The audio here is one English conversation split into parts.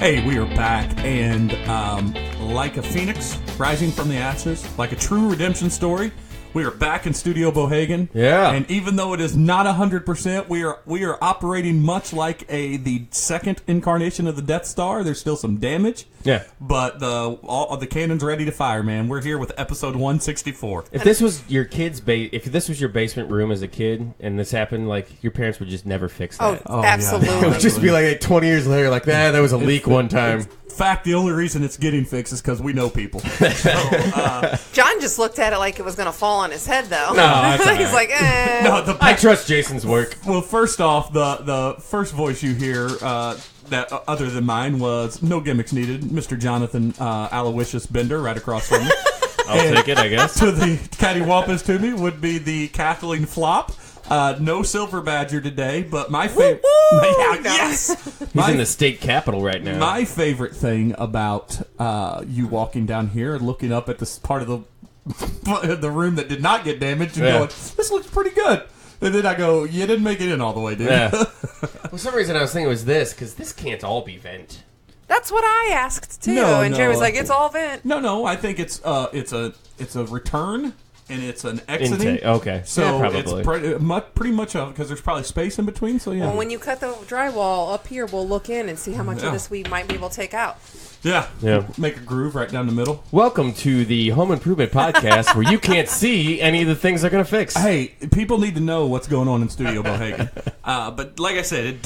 Hey, we are back, and like a phoenix rising from the ashes, like a true redemption story, we are back in Studio Bohagan. Yeah. And even though it is not 100%, we are operating much like the second incarnation of the Death Star. There's still some damage. Yeah. But the cannon's ready to fire, man. We're here with episode 164. If this was your kid's if this was your basement room as a kid and this happened, like, your parents would just never fix that. Oh, absolutely. Yeah. It would just be like 20 years later, like, there was a leak one time. In fact, the only reason it's getting fixed is because we know people. So, John just looked at it like it was going to fall on his head, though. No, that's all He's right. like, eh. no, I trust Jason's work. Well, first off, the first voice you hear that other than mine was no gimmicks needed, Mr. Jonathan Aloysius Bender, right across from me. I'll take it, I guess. To the cattywampus to me would be the Kathleen Flop. No Silver Badger today, but my favorite. Yes, He's in the state capitol right now. my favorite thing about you walking down here and looking up at this part of the room that did not get damaged and going, "This looks pretty good." And then I go, "You didn't make it in all the way, dude." Yeah. For some reason, I was thinking it was this, because this can't all be vent. That's what I asked, too. No, and no. Jerry was like, it's all vent. No, I think it's a return and it's an exiting. Intake. Okay. So Yeah, it's probably. pretty much because there's probably space in between. So yeah. Well, when you cut the drywall up here, we'll look in and see how much of this we might be able to take out. Yeah. Yeah. Make a groove right down the middle. Welcome to the Home Improvement Podcast, where you can't see any of the things they're going to fix. Hey, people need to know what's going on in Studio Bohagan. But like I said,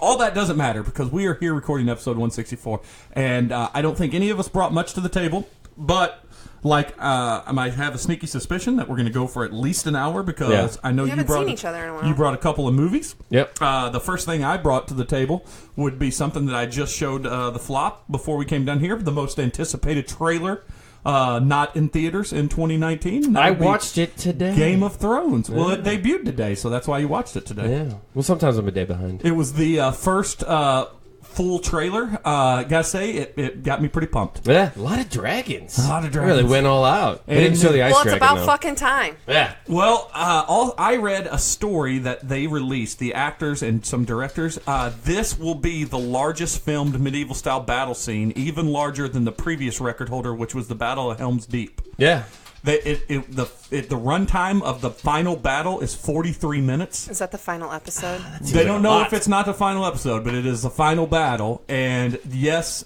all that doesn't matter because we are here recording episode 164, and I don't think any of us brought much to the table. But I might have a sneaky suspicion that we're going to go for at least an hour because I know We you haven't brought seen each other in a while. You brought a couple of movies. Yep. The first thing I brought to the table would be something that I just showed the Flop before we came down here. The most anticipated trailer, not in theaters in 2019. I watched it today. Game of Thrones. Well, it debuted today, so that's why you watched it today. Yeah. Well, sometimes I'm a day behind. It was the first full trailer. Gotta say, it got me pretty pumped. Yeah. A lot of dragons. A lot of dragons. Really went all out. They And- didn't show the ice Well, it's dragon, about though. fucking time. Yeah. Well, I read a story that they released, the actors and some directors. This will be the largest filmed medieval-style battle scene, even larger than the previous record holder, which was the Battle of Helm's Deep. Yeah. The runtime of the final battle is 43 minutes. Is that the final episode? They don't know if it's not the final episode, but it is the final battle. And yes,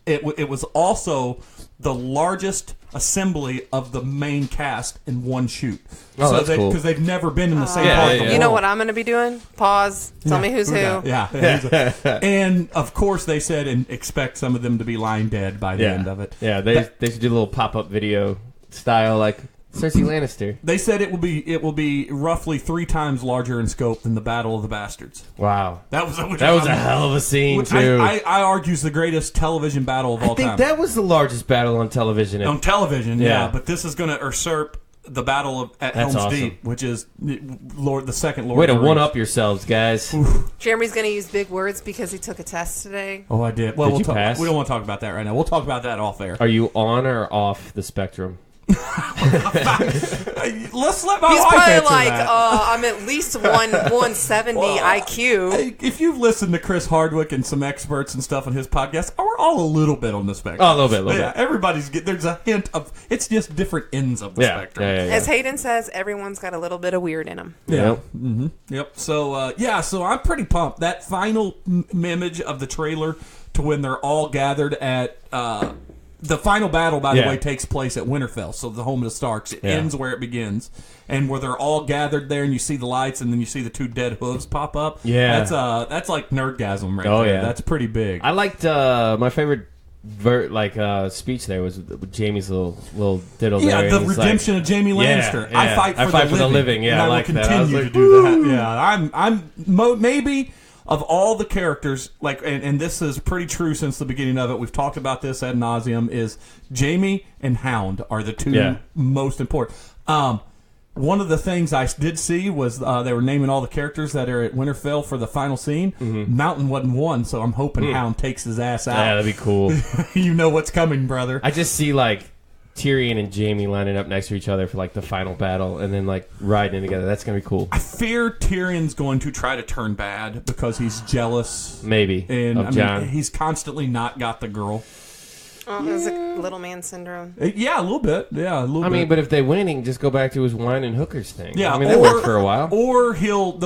it was also the largest assembly of the main cast in one shoot. Oh, that's cool. Because they've never been in the same Yeah, part of the yeah. You know world. what I'm going to be doing? Pause. Tell me who's who. Yeah. And, of course, they said and expect some of them to be lying dead by the end of it. Yeah, they should do a little pop-up video style like Cersei Lannister. They said it will be roughly 3 times larger in scope than the Battle of the Bastards. Wow. That was a hell of a scene, which too. I argue is the greatest television battle of all I think time. that was the largest battle on television. On television, yeah. Yeah. But this is going to usurp the Battle at That's Helm's awesome. Deep, which is the second Lord Way of to the Rings. one-up yourselves, guys. Jeremy's going to use big words because he took a test today. Oh, I did. Well, Did you pass? we don't want to talk about that right now. We'll talk about that off air. Are you on or off the spectrum? Let's let my He's wife probably answer like, that. I'm at least 170 IQ. Hey, if you've listened to Chris Hardwick and some experts and stuff on his podcast, we're all a little bit on the spectrum. Oh, a little bit. Yeah, everybody's there's a hint of it's just different ends of the spectrum. Yeah. As Hayden says, everyone's got a little bit of weird in them. Yeah. Mm-hmm. Yep. So so I'm pretty pumped. That final image of the trailer to when they're all gathered at the final battle, by the way, takes place at Winterfell, so the home of the Starks. It ends where it begins, and where they're all gathered there, and you see the lights, and then you see the 2 dead hooves pop up. Yeah. That's like nerdgasm right Oh, there. yeah. That's pretty big. I liked my favorite speech there was Jamie's little diddle there. Yeah, and the he's redemption like, of Jamie Lannister. Yeah, I fight for the living. Yeah, and I I will like that. I was continue like, to do that. Yeah, I'm maybe of all the characters, and this is pretty true since the beginning of it. We've talked about this ad nauseum. Is Jamie and Hound are the 2 most important. One of the things I did see was they were naming all the characters that are at Winterfell for the final scene. Mm-hmm. Mountain wasn't one, so I'm hoping Hound takes his ass out. Yeah, that'd be cool. You know what's coming, brother. I just see like Tyrion and Jaime lining up next to each other for like the final battle, and then like riding in together. That's gonna be cool. I fear Tyrion's going to try to turn bad because he's jealous. Maybe. And of Jon. he's constantly not got the girl. Oh, is it little man syndrome? Yeah, a little bit. Yeah, a little bit. I mean, but if they win, he can just go back to his wine and hookers thing. Yeah, I mean, that worked for a while. Or he'll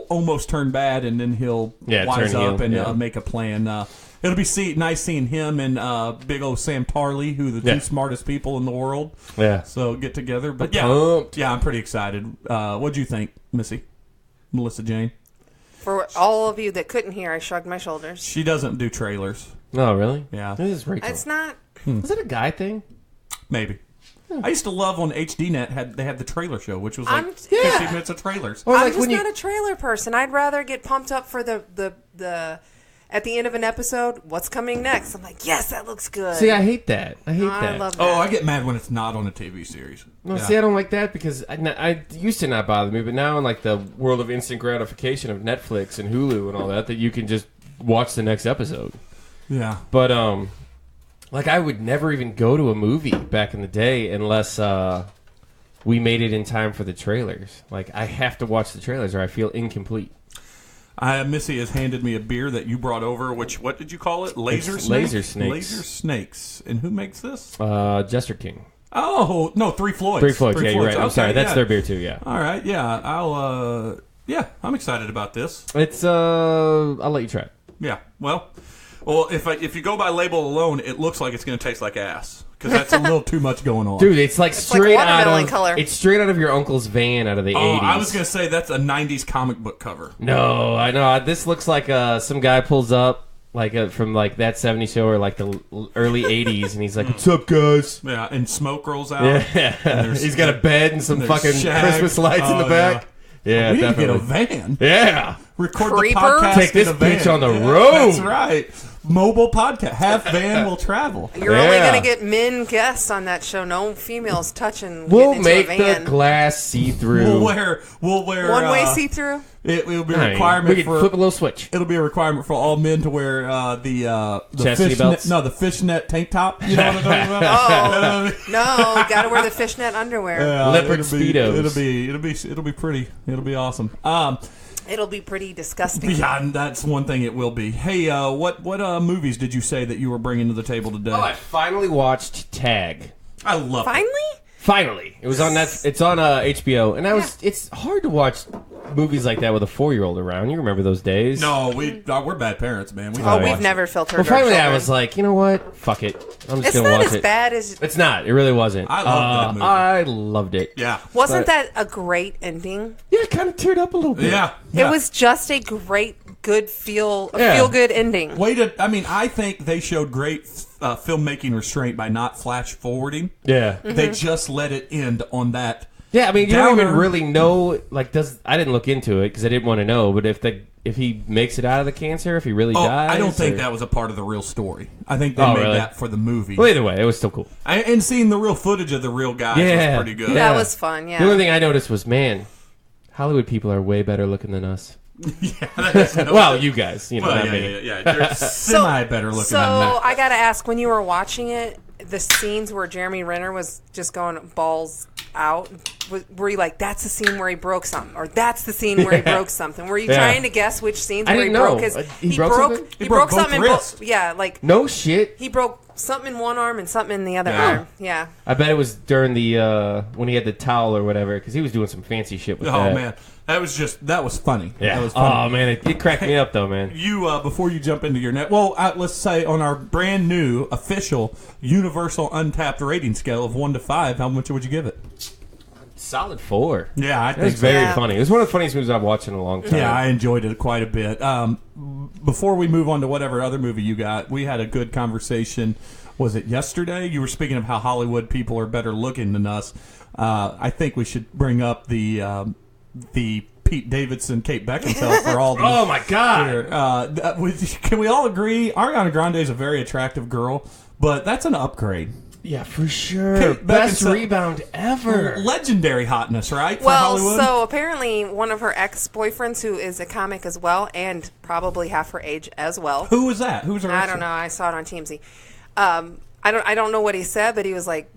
almost turn bad, and then he'll wise turn up heel, and make a plan. It'll be nice seeing him and big old Sam Tarley, who are the two smartest people in the world. Yeah. So get together. But I'm pretty excited. What'd you think, Missy? Melissa Jane? For all of you that couldn't hear, I shrugged my shoulders. She doesn't do trailers. Oh, really? Yeah. This is Rachel. It's not. Is it a guy thing? Maybe. I used to love when HDNet they had the trailer show, which was like 50 minutes of trailers. Or I'm like just not a trailer person. I'd rather get pumped up for the at the end of an episode, what's coming next? I'm like, yes, that looks good. See, I hate that. I love that. Oh, I get mad when it's not on a TV series. No, see, I don't like that because I used to not bother me, but now in like the world of instant gratification of Netflix and Hulu and all that you can just watch the next episode. Yeah. But like I would never even go to a movie back in the day unless we made it in time for the trailers. Like I have to watch the trailers or I feel incomplete. Missy has handed me a beer that you brought over, which, what did you call it? Laser Snakes? Laser Snakes. Laser Snakes. And who makes this? Jester King. Oh, no, Three Floyds. Three Floyds, yeah, you're right. I'm sorry. That's their beer too, yeah. All right, yeah. I'm excited about this. It's, I'll let you try it. Yeah, well, if you go by label alone, it looks like it's going to taste like ass. Because that's a little too much going on. Dude, it's like straight out of color. It's straight out of your uncle's van out of the 80s. I was going to say that's a 90s comic book cover. No, I know. This looks like some guy pulls up from like that 70s show or like the early 80s and he's like, "What's up, guys?" Yeah, and smoke rolls out. Yeah. He's got a bed and some fucking Christmas lights in the back. Yeah, we definitely. need to get a van. Yeah. Record Creeper? the podcast. Take this in a van. bitch on the road. That's right. Mobile podcast. Half van will travel. You're only going to get men guests on that show. No females touching. We'll into make a van. the glass see-through. We'll wear one-way see-through. It will be a requirement we can flip a little switch. It'll be a requirement for all men to wear the chastity belts. The fishnet tank top. You know what I'm talking about? No, got to wear the fishnet underwear. Leopard speedos. It'll be pretty. It'll be awesome. It'll be pretty disgusting. Yeah, that's one thing it will be. Hey, what movies did you say that you were bringing to the table today? Oh, I finally watched Tag. I love it. Finally, it was on It's on HBO, and it's hard to watch movies like that with a 4-year-old around. You remember those days? No, we're bad parents, man. We've never filtered. Well, finally, I was like, you know what? Fuck it. I'm just gonna watch it. It's not as bad as. It's not. It really wasn't. I loved that movie. I loved it. Yeah. Wasn't that a great ending? Yeah, it kind of teared up a little bit. Yeah. It was just a great, good feel good ending. I think they showed great filmmaking restraint by not flash forwarding. Yeah. Mm-hmm. They just let it end on that. Yeah, I mean, you don't even really know. Like, I didn't look into it because I didn't want to know. But if he makes it out of the cancer, if he really dies, I don't think that was a part of the real story. I think they made that for the movie. Well, either way, it was still cool. And seeing the real footage of the real guys was pretty good. That was fun. Yeah. The only thing I noticed was, man, Hollywood people are way better looking than us. Well, you guys, not me. You're semi better looking than that. So I got to ask, when you were watching it, the scenes where Jeremy Renner was just going balls out, were you like, that's the scene where he broke something, or that's the scene where he broke something? Were you trying to guess which scenes where he broke his? He broke something. Wrists. No shit. He broke something in one arm and something in the other arm. Yeah. I bet it was during the when he had the towel or whatever, because he was doing some fancy shit with that. Oh man, that was funny. Yeah. That was funny. Oh man, it cracked me up though, man. You before you jump into your net, let's say on our brand new official Universal Untapped rating scale of 1 to 5, how much would you give it? Solid 4. Yeah, I think it was very funny. It was one of the funniest movies I've watched in a long time. Yeah, I enjoyed it quite a bit. Before we move on to whatever other movie you got, we had a good conversation. Was it yesterday? You were speaking of how Hollywood people are better looking than us. I think we should bring up the Pete Davidson, Kate Beckinsale for all the. Oh my God! Can we all agree? Ariana Grande is a very attractive girl, but that's an upgrade. Yeah, for sure. Best rebound ever. Legendary hotness, right? For Well, Hollywood? so apparently one of her ex-boyfriends, who is a comic as well, and probably half her age as well. Who was that? Who's her? I don't know. I saw it on TMZ. I don't know what he said, but he was like,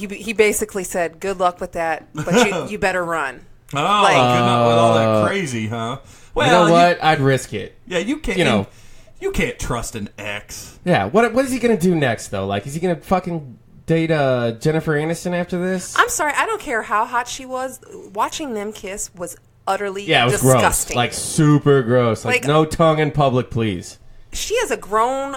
he basically said, "Good luck with that, but you better run." Oh, good luck with all that crazy, huh? Well, you know what? I'd risk it. Yeah, you can't. You can't trust an ex. Yeah. What is he gonna do next though? Like, is he gonna fucking date Jennifer Aniston after this? I'm sorry. I don't care how hot she was. Watching them kiss was utterly it was disgusting. Gross. Like super gross. Like no tongue in public, please. She is a grown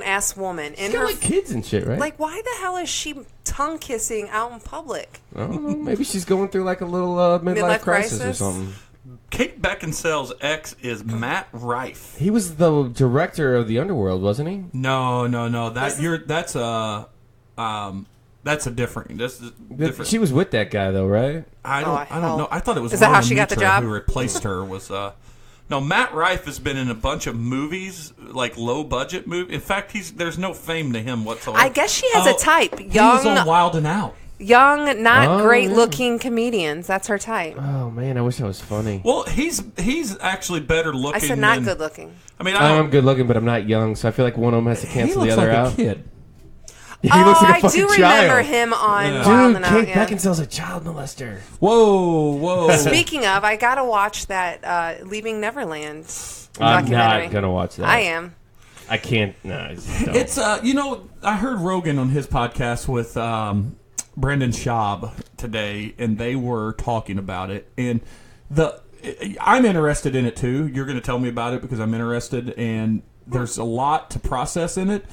ass woman. She's got like kids and shit, right? Like, why the hell is she tongue kissing out in public? I don't know. Maybe she's going through like a little midlife crisis or something. Kate Beckinsale's ex is Matt Rife. He was the director of the Underworld, wasn't he? No. That's a different. That's different. She was with that guy though, right? I don't know. I thought it was. Is that how she got the job? Who replaced her was. No, Matt Rife has been in a bunch of movies, like low budget movies. In fact, there's no fame to him whatsoever. I guess she has a type. He was on Wild 'N Out. Young, not great looking comedians. That's her type. Oh man, I wish I was funny. Well, he's actually better looking. I said not good looking. I mean, I'm good looking, but I'm not young, so I feel like one of them has to cancel the other out. He looks like a kid. He looks like a fucking I do child. remember him on Dude, Wild 'N Out. Kate Beckinsale's a child molester. Whoa. Speaking of, I gotta watch that Leaving Neverland I'm documentary. not gonna watch that. I am. I can't. No, it's I heard Rogan on his podcast with Brendan Schaub today, and they were talking about it. And I'm interested in it too. You're going to tell me about it because I'm interested, and there's a lot to process in it.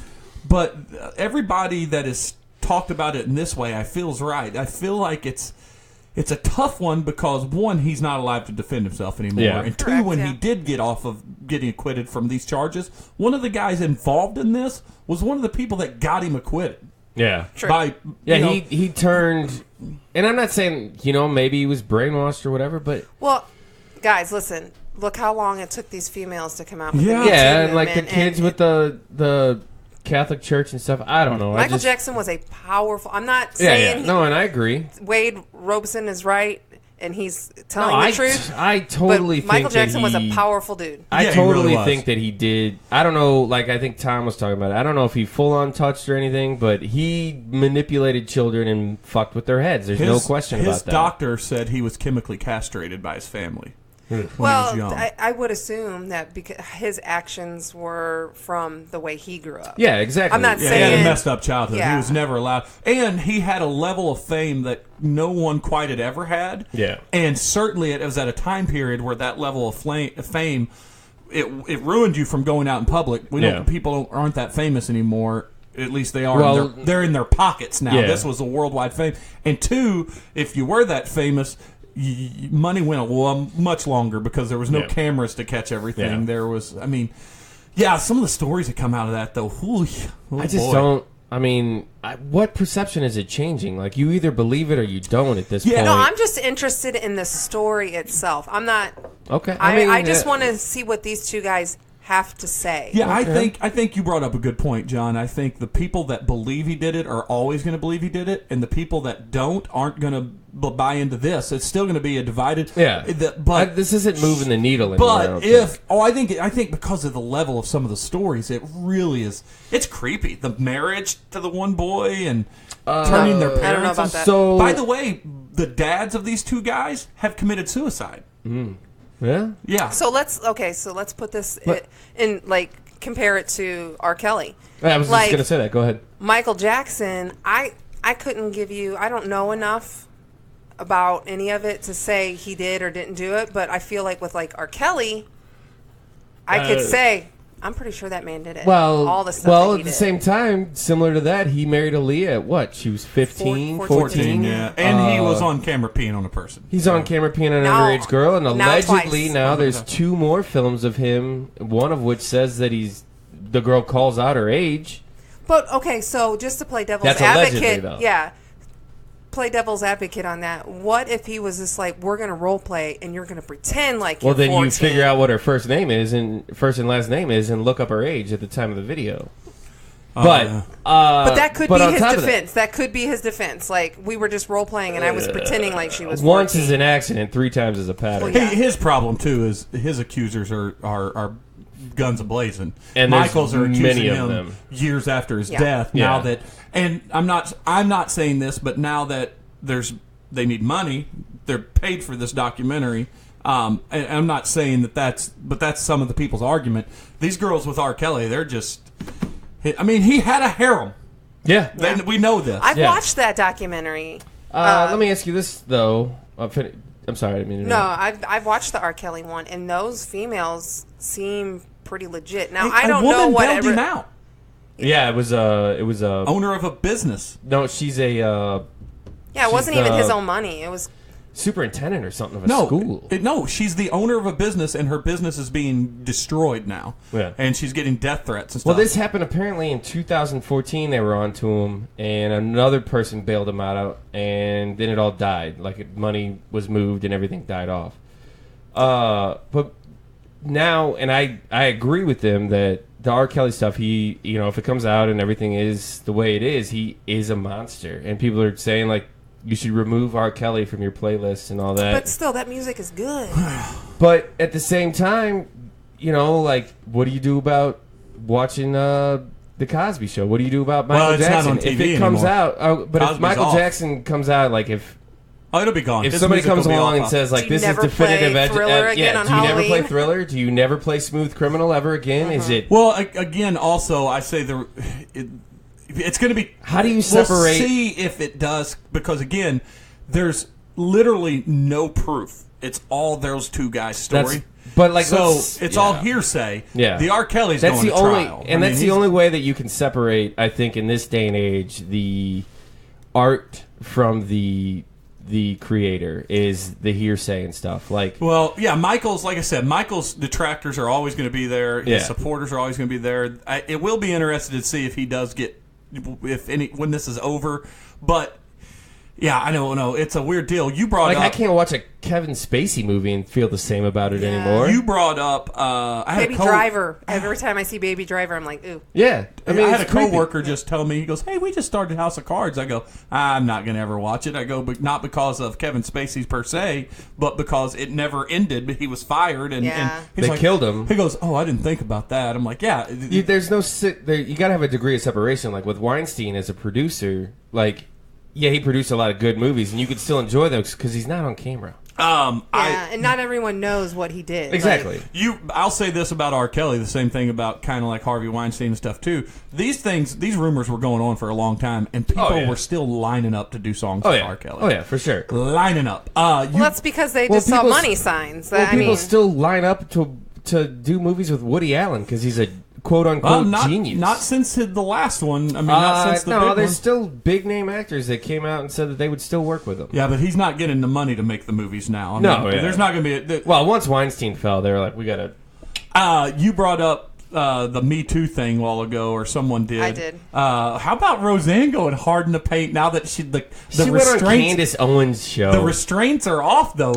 But everybody that has talked about it in this way, I feel is right. I feel like it's a tough one because, one, he's not allowed to defend himself anymore. Yeah. And two, Correct, when he did get off of getting acquitted from these charges, one of the guys involved in this was one of the people that got him acquitted. Yeah. By, he turned, and I'm not saying, maybe he was brainwashed or whatever, but... Well, guys, listen. Look how long it took these females to come out with the Me Too and like the movement, kids with the Catholic Church and stuff. I don't know. Michael Jackson was a powerful... I'm not saying... No, and I agree. Wade Robeson is right, and he's telling the truth. I totally but think Michael Jackson was a powerful dude. I totally think that he did. I don't know, like I think Tom was talking about it. I don't know if he full-on touched or anything, but he manipulated children and fucked with their heads. There's no question about that. His doctor said he was chemically castrated by his family. Well, I would assume that because his actions were from the way he grew up. Yeah, exactly. I'm not He saying... had a messed up childhood. Yeah. He was never allowed. And he had a level of fame that no one quite had ever had. Yeah. And certainly it was at a time period where that level of fame, it ruined you from going out in public. People aren't that famous anymore. At least they are. Well, they're in their pockets now. Yeah. This was a worldwide fame. And two, if you were that famous... money went much longer because there was no cameras to catch everything. There was, some of the stories that come out of that, though, I just don't. What perception is it changing? Like, you either believe it or you don't at this point. No, I'm just interested in the story itself. I'm not... Okay. I just want to see what these two guys have to say. Yeah, I think you brought up a good point, John. I think the people that believe he did it are always going to believe he did it, and the people that don't aren't going to buy into this. It's still going to be a divided. Yeah, but this isn't moving the needle anymore. But I think because of the level of some of the stories, it really is. It's creepy. The marriage to the one boy and turning their parents. I don't know about that. So, by the way, the dads of these two guys have committed suicide. Yeah. So let's put this in, like, compare it to R. Kelly. I was just going to say that. Go ahead. Michael Jackson, I couldn't give you, I don't know enough about any of it to say he did or didn't do it, but I feel like with, like, R. Kelly, I could say, I'm pretty sure that man did it. All the stuff that he at the did. same time, similar to that, he married Aaliyah at what? She was 15, 14? Yeah. And he was on camera peeing on a person. He's on camera peeing on an underage girl, and allegedly twice. now there's 2 more films of him, one of which says that the girl calls out her age. But, okay, so just to play devil's That's advocate. allegedly, though. Yeah. Play devil's advocate on that. What if he was just like, we're going to role play and you're going to pretend like you're 14? Well, then you figure out what her first and last name is and look up her age at the time of the video. But that could be his defense. That could be his defense. Like, we were just role playing and I was pretending like she was 14. Once is an accident, 3 times is a pattern. Well, yeah. His problem too is his accusers are guns a-blazing. And Michaels are accusing many of him them. years after his death. Yeah. Now that, and I'm not saying this, but now that they need money, they're paid for this documentary. And I'm not saying that's some of the people's argument. These girls with R. Kelly, they're just, I mean, he had a harem. Yeah. We know this. I've watched that documentary. Let me ask you this, though. I'm sorry, I didn't mean to No, interrupt. I've watched the R. Kelly one, and those females seem pretty legit. Now, A I don't know woman bailed whatever. him out. Yeah, it was a Owner of a business. no. She's a Yeah, it She's wasn't even the- his own money. It was. superintendent or something of a school. No, she's the owner of a business, and her business is being destroyed now. Yeah. And she's getting death threats and stuff. Well, this happened apparently in 2014. They were on to him, and another person bailed him out, and then it all died. Like money was moved, and everything died off. But now, and I agree with them that the R. Kelly stuff, if it comes out and everything is the way it is, he is a monster, and people are saying like, you should remove R. Kelly from your playlist and all that. But still, that music is good. But at the same time, like, what do you do about watching The Cosby Show? What do you do about Michael it's not Jackson? on TV if it comes anymore. out, but if Cosby's Michael off. Jackson comes out, like if it'll be gone. His somebody music comes will be along off and of. says like, Do you this is never definitive play Thriller again on do you never play Halloween? Thriller? Do you never play Smooth Criminal ever again? Is it? Well, again, also, I say it's going to be. How do you We'll separate? see if it does, because again, there's literally no proof. It's all those two guys' story. But like, so let's- it's yeah. all hearsay. Yeah. The R. Kelly's That's going the to only, trial. and that's the he's- only way that you can separate. I think in this day and age, the art from the creator is the hearsay and stuff. Like, Well, yeah, Michael's, like I said, Michael's detractors are always going to be there. His Yeah. supporters are always going to be there. It will be interesting to see if he does get, when this is over. But, yeah, I don't know. It's a weird deal. You brought like up. I can't watch a Kevin Spacey movie and feel the same about it Yeah. anymore. You brought up. I had Baby Driver. Every time I see Baby Driver, I'm like, ooh. yeah, I had a it's creepy. coworker just tell me, he goes, "Hey, we just started House of Cards." I go, "I'm not going to ever watch it." I go, "But not because of Kevin Spacey per se, but because it never ended. But he was fired, and, Yeah. and he's They like, killed him. He goes, "Oh, I didn't think about that." I'm like, "Yeah, There's no you got to have a degree of separation. Like with Weinstein as a producer, like yeah, he produced a lot of good movies, and you could still enjoy them because he's not on camera. Yeah, and not everyone knows what he did. Exactly. I'll say this about R. Kelly, the same thing about kind of like Harvey Weinstein and stuff too. These rumors were going on for a long time, and people were still lining up to do songs with R. Kelly. Oh yeah, for sure. Lining up. Well, that's because they just saw people- money signs. Well, I people mean, still line up to do movies with Woody Allen because he's a quote unquote genius. Not since the last one. I mean, not since the big there's one. still big name actors that came out and said that they would still work with him. Yeah, but he's not getting the money to make the movies now. I No, mean, yeah. there's not going to be. Well, once Weinstein fell, they were like, we gotta. You brought up the Me Too thing a while ago, or someone did. I did. How about Roseanne going hard in the paint now that she went on restraints? Candace Owens' show. The restraints are off, though.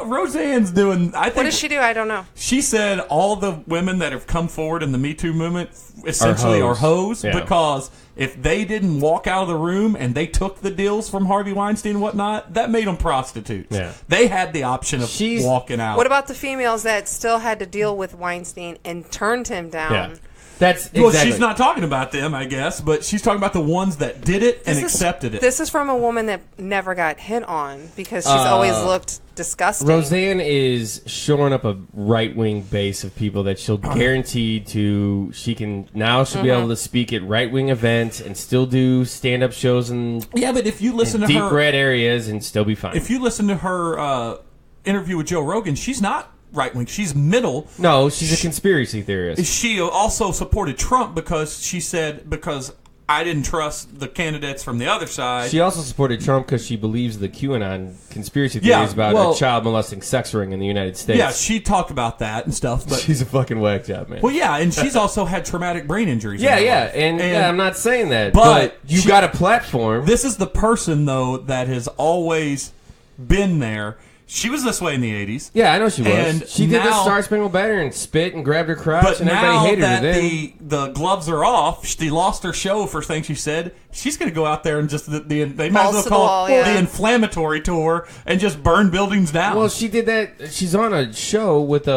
Roseanne's doing. I think. what does she do? I don't know. She said all the women that have come forward in the Me Too movement essentially are hoes Yeah. because if they didn't walk out of the room and they took the deals from Harvey Weinstein and whatnot, that made them prostitutes. Yeah. They had the option of walking out. What about the females that still had to deal with Weinstein and turned him down? Yeah. That's exactly. Well, she's not talking about them, I guess, but she's talking about the ones that did it and accepted it. This is from a woman that never got hit on because she's always looked disgusting. Roseanne is shoring up a right wing base of people that she'll guarantee to. She'll be able to speak at right wing events and still do stand up shows in Yeah, but if you listen to deep her, red areas and still be fine. if you listen to her interview with Joe Rogan, she's not right wing. She's middle. No, she's a conspiracy theorist. She also supported Trump because she said, because I didn't trust the candidates from the other side. She also supported Trump because she believes the QAnon conspiracy theories about a child molesting sex ring in the United States. Yeah, she talked about that and stuff. But she's a fucking whack job, man. well, yeah, and she's also had traumatic brain injuries. Yeah, in her yeah, life. and I'm not saying that, but you got a platform. This is the person, though, that has always been there. She was this way in the 80s. Yeah, I know she was. And She did the now- Star Spangled Banner and spit and grabbed her crotch, But and now everybody hated that her then. the gloves are off, she lost her show. First thing she said, she's going to go out there and just they might as Balls well to call the wall, it yeah. the inflammatory tour and just burn buildings down. Well, she did that. She's on a show with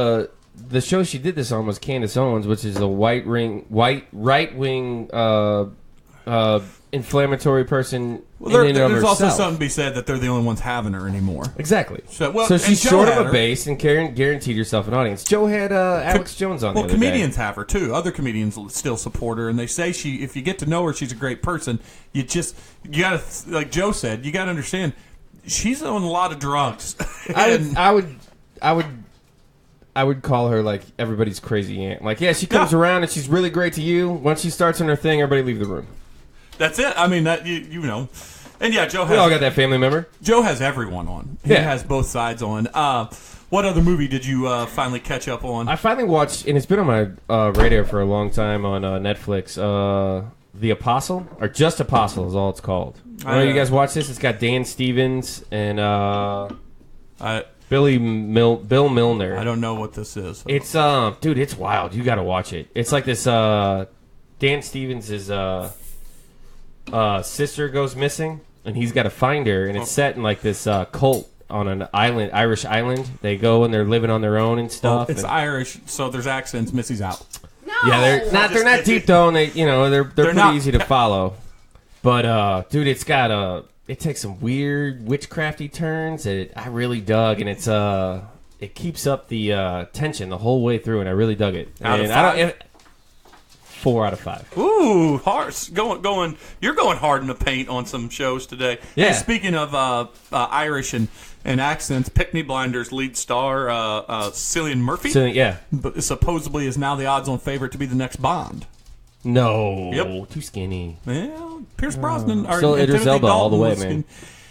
the show she did this on was Candace Owens, which is a right-wing inflammatory person. There's also something to be said that they're the only ones having her anymore. Exactly. So she's short of a base and guaranteed herself an audience. Joe had Alex Jones on the other day. Well, comedians have her too. Other comedians still support her, and they say if you get to know her, she's a great person. You gotta, like Joe said, you gotta understand, she's on a lot of drugs. I would call her like everybody's crazy aunt. Like, yeah, she comes around and she's really great to you. Once she starts on her thing, everybody leave the room. That's it. I mean, that you know. And yeah, Joe has... We all got that family member. Joe has everyone on. He has both sides on. What other movie did you finally catch up on? I finally watched, and it's been on my radar for a long time on Netflix, The Apostle, or Just Apostle is all it's called. I know you guys watch this. It's got Dan Stevens and Bill Milner. I don't know what this is. It's, dude, it's wild. You got to watch it. It's like this, Dan Stevens' sister goes missing, and he's got to find her, and it's set in like this cult on an island, Irish island. They go and they're living on their own and stuff. It's Irish, so there's accents. Missy's out. No. Yeah, they're not deep though, and they're pretty easy to follow. But dude, it takes some weird witchcrafty turns that I really dug, and it keeps up the tension the whole way through, and I really dug it. Out of 5? 4 out of 5. Ooh, harsh. You're going hard in the paint on some shows today. Yeah. Hey, speaking of Irish and accents, Peaky Blinders lead star Cillian Murphy. But supposedly is now the odds-on favorite to be the next Bond. No. Yep. Too skinny. Well, Pierce Brosnan. Still Idris Elba all the way, man.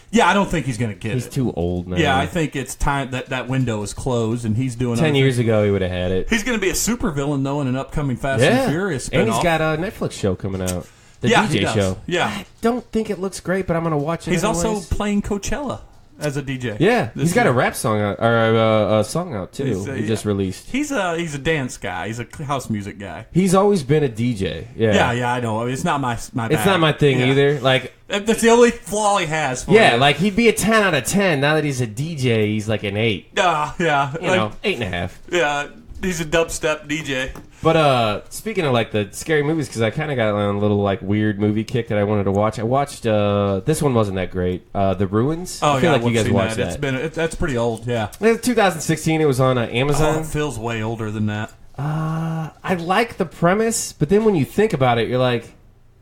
Yeah, I don't think he's going to get it. He's too old now. Yeah, I think it's time that window is closed, and he's doing 10 years ago he would have had it. He's going to be a supervillain, though, in an upcoming Fast and Furious spinoff. And he's got a Netflix show coming out. The he DJ does. show. Yeah. I don't think it looks great, but I'm going to watch it He's anyways. also playing Coachella as a DJ. Yeah, he's got a rap song out, or a song out, too. He just released. He's a dance guy. He's a house music guy. He's always been a DJ. Yeah, I know. I mean, it's not my bag. It's not my thing either. Like, that's the only flaw he has. Like he'd be a 10 out of 10. Now that he's a DJ, he's like an 8. Yeah. 8.5. Yeah, he's a dubstep DJ. But speaking of like the scary movies, because I kind of got on a little like weird movie kick that I wanted to watch. I watched this one wasn't that great. The Ruins. Oh, I feel like you guys watched that. That's pretty old. Yeah, 2016. It was on Amazon. Oh, it feels way older than that. I like the premise, but then when you think about it, you're like,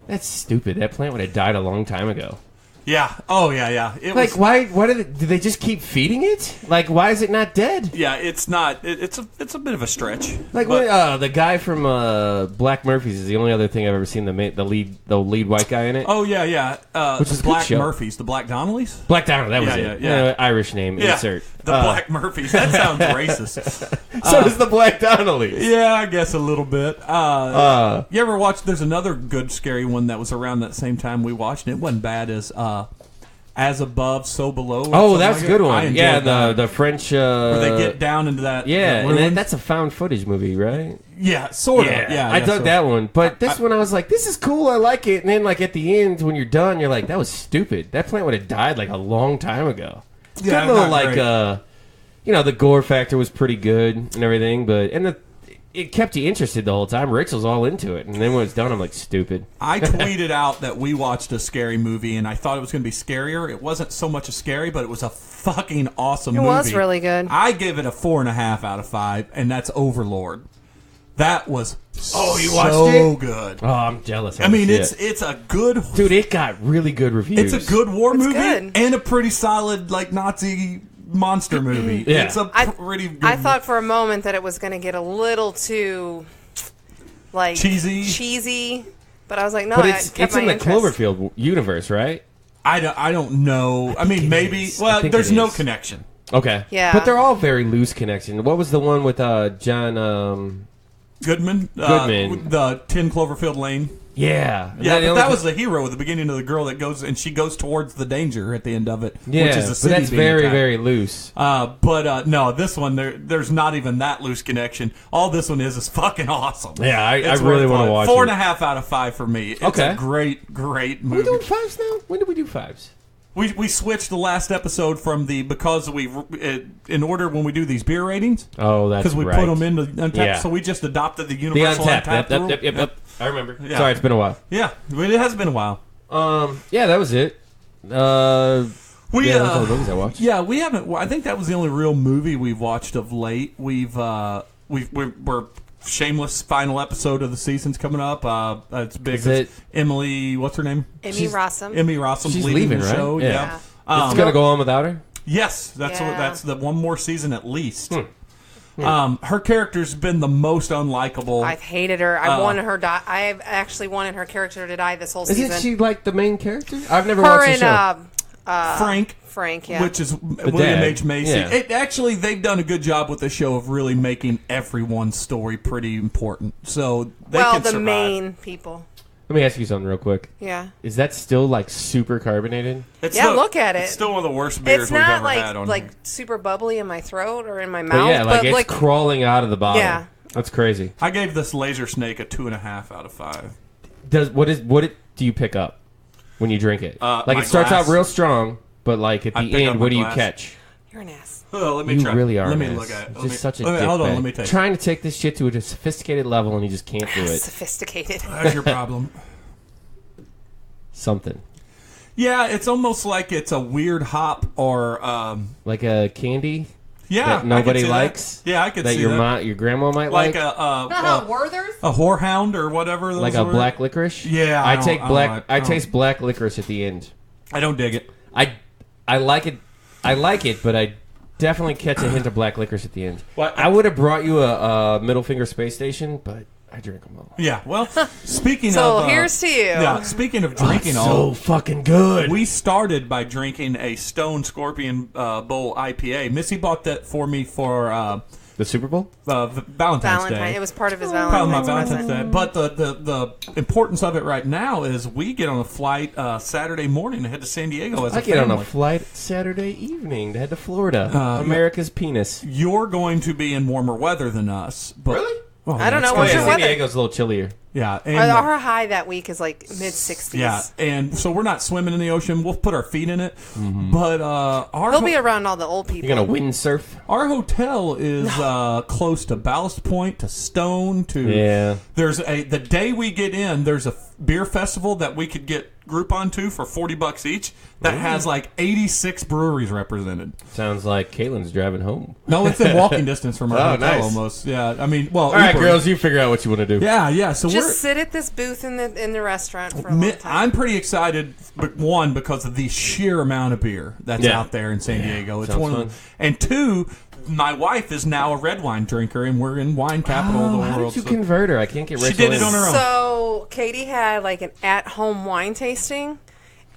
that's stupid. That plant would have died a long time ago. Yeah. Oh, yeah. Why did they just keep feeding it? Like, why is it not dead? Yeah, it's not. It's a bit of a stretch. Like, the guy from Black Murphys is the only other thing I've ever seen the lead white guy in it. Oh, yeah. Which is Black Murphys, the Black Donnellys? Black Donnelly, that was it. Yeah. Irish name, insert. The Black Murphys. That sounds racist. So does the Black Donnellys. Yeah, I guess a little bit. You ever watch, there's another good scary one that was around that same time we watched, and it wasn't bad as Above, So Below. Oh, that's a good one. Yeah, the French... where they get down into that... Yeah, and that's a found footage movie, right? Yeah, sort of. Yeah, I dug that one. But this one, I was like, this is cool, I like it. And then, like, at the end, when you're done, you're like, that was stupid. That plant would have died, like, a long time ago. Yeah, good little, like, the gore factor was pretty good and everything, but... It kept you interested the whole time. Rachel's all into it. And then when it's done, I'm like, stupid. I tweeted out that we watched a scary movie, and I thought it was going to be scarier. It wasn't so much a scary, but it was a fucking awesome movie. It was really good. I give it a 4.5 out of 5, and that's Overlord. That was you watched so it? good. Oh, I'm jealous. I mean, it's a good... Dude, it got really good reviews. It's a good war movie good. and a pretty solid, like, Nazi... monster movie. Yeah. It's a pretty good I thought for a moment that it was going to get a little too like cheesy, but I was like, no, but it's in the Cloverfield universe, right? I don't know. I mean, maybe. Well, there's no connection. Okay. Yeah. But they're all very loose connection. What was the one with John Goodman? The 10 Cloverfield Lane. Yeah. Yeah, but that was the hero at the beginning of the girl that goes, and she goes towards the danger at the end of it, which is the city. But that's very, very loose. No, this one, there's not even that loose connection. All this one is fucking awesome. Yeah, I really want to watch it. 4.5 out of 5 for me. It's a great movie. Are we doing 5s now? When did we do 5s? We switched the last episode from because we in order when we do these beer ratings. Oh, that's because we right. put them into Untapped. Yeah. So we just adopted the universal Untapped rule. Yep. I remember. Yeah. Sorry, it's been a while. Yeah, it has been a while. Yeah, that was it. Those are the movies I watched. Yeah, we haven't. I think that was the only real movie we've watched of late. We're Shameless final episode of the season's coming up. It's big. It's Emily, what's her name? Emmy Rossum. Emmy Rossum's She's leaving the right? show. Yeah. It's gonna go on without her. Yes, that's the one more season at least. Her character's been the most unlikable. I've hated her. I've actually wanted her character to die this whole season. Isn't she like the main character? I've never her watched the show. Frank, yeah. which is William H. Macy. Yeah. They've done a good job with the show of really making everyone's story pretty important. So they can survive. Main people. Let me ask you something real quick. Yeah. Is that still like super carbonated? Look at it. It's still one of the worst beers it's we've not ever had on like here. super bubbly in my throat or in my But mouth. yeah, like it's crawling out of the bottle. Yeah. That's crazy. I gave this Laser Snake a 2.5 out of 5. What do you pick up when you drink it? It starts glass. out real strong, but like at the end, what do you catch? You're an ass. Oh, let me You try. really are. Let me an look ass. at it. Just such a dick hold on. bag. Let me take. Trying to take this shit to a sophisticated level, and you just can't do it. Sophisticated. That's your problem. Something Yeah, it's almost like it's a weird hop or like a candy. yeah, that nobody I can see likes. That. Yeah, I could that see your that. your grandma might Like like. Werther's? a whorehound or whatever. Those Like a were. black licorice. Yeah, I don't- taste black licorice at the end. I don't dig it. I like it. I like it, but I definitely catch a hint of black licorice at the end. What? I would have brought you a middle finger space station, but I drink them all. Yeah. Well, speaking So of here's to you. Yeah. Speaking of drinking all. So fucking good. We started by drinking a Stone Scorpion Bowl IPA. Missy bought that for me for the Super Bowl? Valentine's Day. It was part of his Part of my Valentine's Valentine's present. Day. But the importance of it right now is we get on a flight Saturday morning to head to San Diego as a I get on family. a flight Saturday evening to head to Florida. America's penis. You're going to be in warmer weather than us. But, Really? Oh, I don't know. that's What's crazy. your San weather? Diego's a little chillier. Yeah. And, Our high that week is like mid-60s. yeah, and so we're not swimming in the ocean. We'll put our feet in it. But He'll be around all the old people. You're going to windsurf? our hotel is close to Ballast Point, to Stone, to... Yeah. The day we get in, there's a beer festival that we could get Groupon to for $40 each that has like 86 breweries represented. Sounds like Caitlin's driving home. No, it's in walking distance from our Oh, hotel nice. almost. Yeah, I mean, well... All right, Uber. girls, you figure out what you want to do. Yeah, so Just sit at this booth in the restaurant for a long time. I'm pretty excited, one, because of the sheer amount of beer that's out there in San Diego. It's sounds one of fun. them. And two, my wife is now a red wine drinker, and we're in wine capital of the How world. did you so- convert her? I can't get Rachel She did it in. on her own. So Katie had like an at-home wine tasting,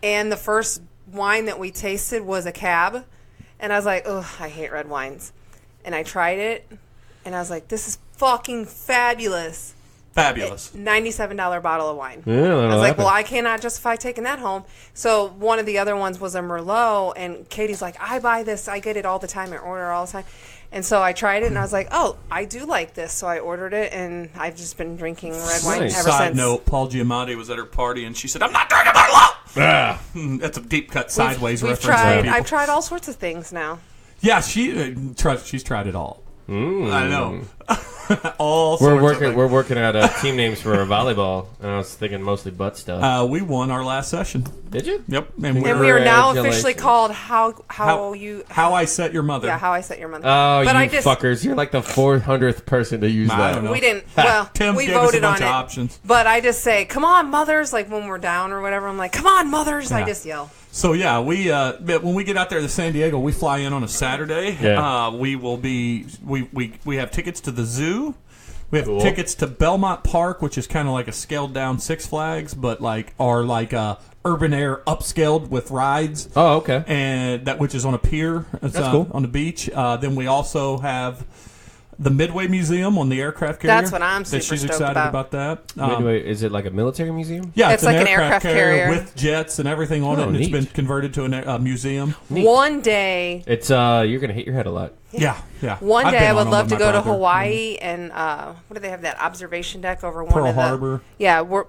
and the first wine that we tasted was a cab, and I was like, "Ugh, I hate red wines," and I tried it, and I was like, "This is fucking fabulous." Fabulous. $97 bottle of wine. Yeah, I was like, happen. well, I cannot justify taking that home. So one of the other ones was a Merlot, and Katie's like, I buy this. I get it all the time. I order it all the time. And so I tried it, and I was like, oh, I do like this. So I ordered it, and I've just been drinking red wine Nice. ever Side since. note, Paul Giamatti was at her party, and she said, I'm not drinking Merlot! That's a deep cut sideways We've reference. tried. to people. I've tried all sorts of things now. Yeah, she's tried it all. I know. all We're sorts of things. working out team names for volleyball, and I was thinking mostly butt stuff. We won our last session. Did you? Yep. And we are now Congratulations. officially called How I Set Your Mother. How I Set Your Mother. Oh, But you I just- fuckers! You're like the 400th person to use I that. don't know. We didn't. Well, Tim we gave us a voted bunch on of it. options. But I just say, "Come on, mothers!" Like when we're down or whatever, I'm like, "Come on, mothers!" I Yeah. just yell. So yeah, but when we get out there to San Diego, we fly in on a Saturday. Yeah. We will be we have tickets to the zoo. We have Cool. tickets to Belmont Park, which is kind of like a scaled down Six Flags, but like urban air upscaled with rides. Oh, okay. And that which is on a pier. It's, That's cool. on the beach. Then we also have the Midway Museum on the aircraft carrier. That's what I'm super She's stoked excited about. that. Midway, is it like a military museum? Yeah, It's like an aircraft carrier. with jets and everything on it, Oh, and it's neat. been converted to a museum. Neat. One day, It's you're gonna hit your head a lot. Yeah. One I've day been I on would them love with to my go to brother. Hawaii and what do they have, that observation deck over one Pearl of the Harbor.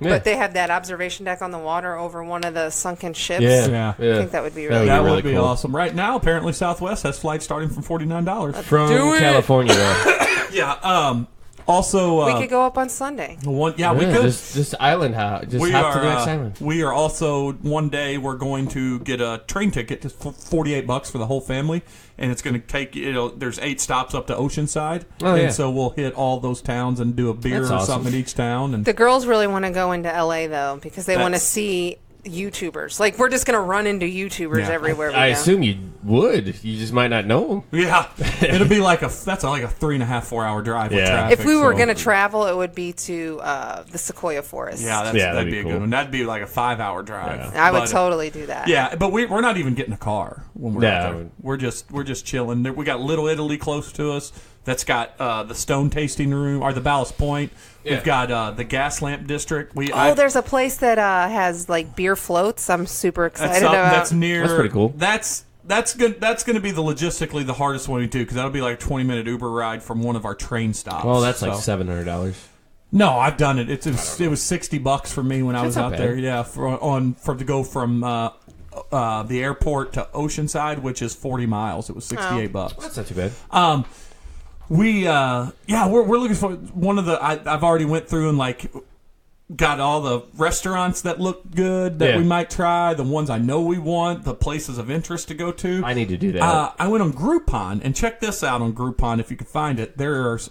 but they have that observation deck on the water over one of the sunken ships. Yeah. I think that would be really That cool. would be cool. awesome. Right now, apparently Southwest has flights starting from $49. From California, though. Yeah. Also, We could go up on Sunday. we could. Just island hop. Just hop to the next island. We are also one day we're going to get a train ticket, just $48 for the whole family, and it's going to take there's 8 stops up to Oceanside, so we'll hit all those towns and do a beer That's or awesome. something at each town. And The girls really want to go into LA though because they want to see YouTubers. Like we're just going to run into YouTubers everywhere we go. I assume you would. You just might not know them. yeah, it'll be like that's like a 3.5-4 hour drive with Yeah. traffic. If we were so- going to travel, it would be to the Sequoia Forest. that'd be a cool. good one. That'd be like a 5-hour drive. I would But, totally do that. Yeah, but we're not even getting a car when we're out No. there. We're just chilling. We got Little Italy close to us. That's got the Stone Tasting Room or the Ballast Point. We've got the Gas Lamp District. There's a place that has like beer floats. I'm super excited about. That's near. That's pretty cool. That's good. That's going to be logistically the hardest one to do because that'll be like a 20-minute Uber ride from one of our train stops. Well, that's like So- $700. No, I've done it. It was $60 for me when I was not out bad. there. Yeah, to go from the airport to Oceanside, which is 40 miles. It was $68. That's not too bad. We're looking for one of the. I've already went through and got all the restaurants that look good that we might try. The ones I know we want. The places of interest to go to. I need to do that. I went on Groupon and check this out on Groupon if you can find it. There's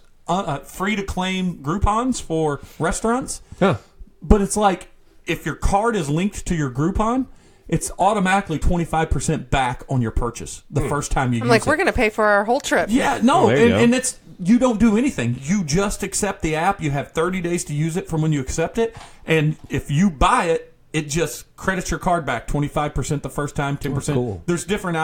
free to claim Groupons for restaurants, but it's like if your card is linked to your Groupon, it's automatically 25% back on your purchase the first time you use it. we're going to pay for our whole trip. Yeah, no, there you go. and it's you don't do anything. You just accept the app. You have 30 days to use it from when you accept it, and if you buy it, it just credits your card back 25% the first time, 10%. cool. There's different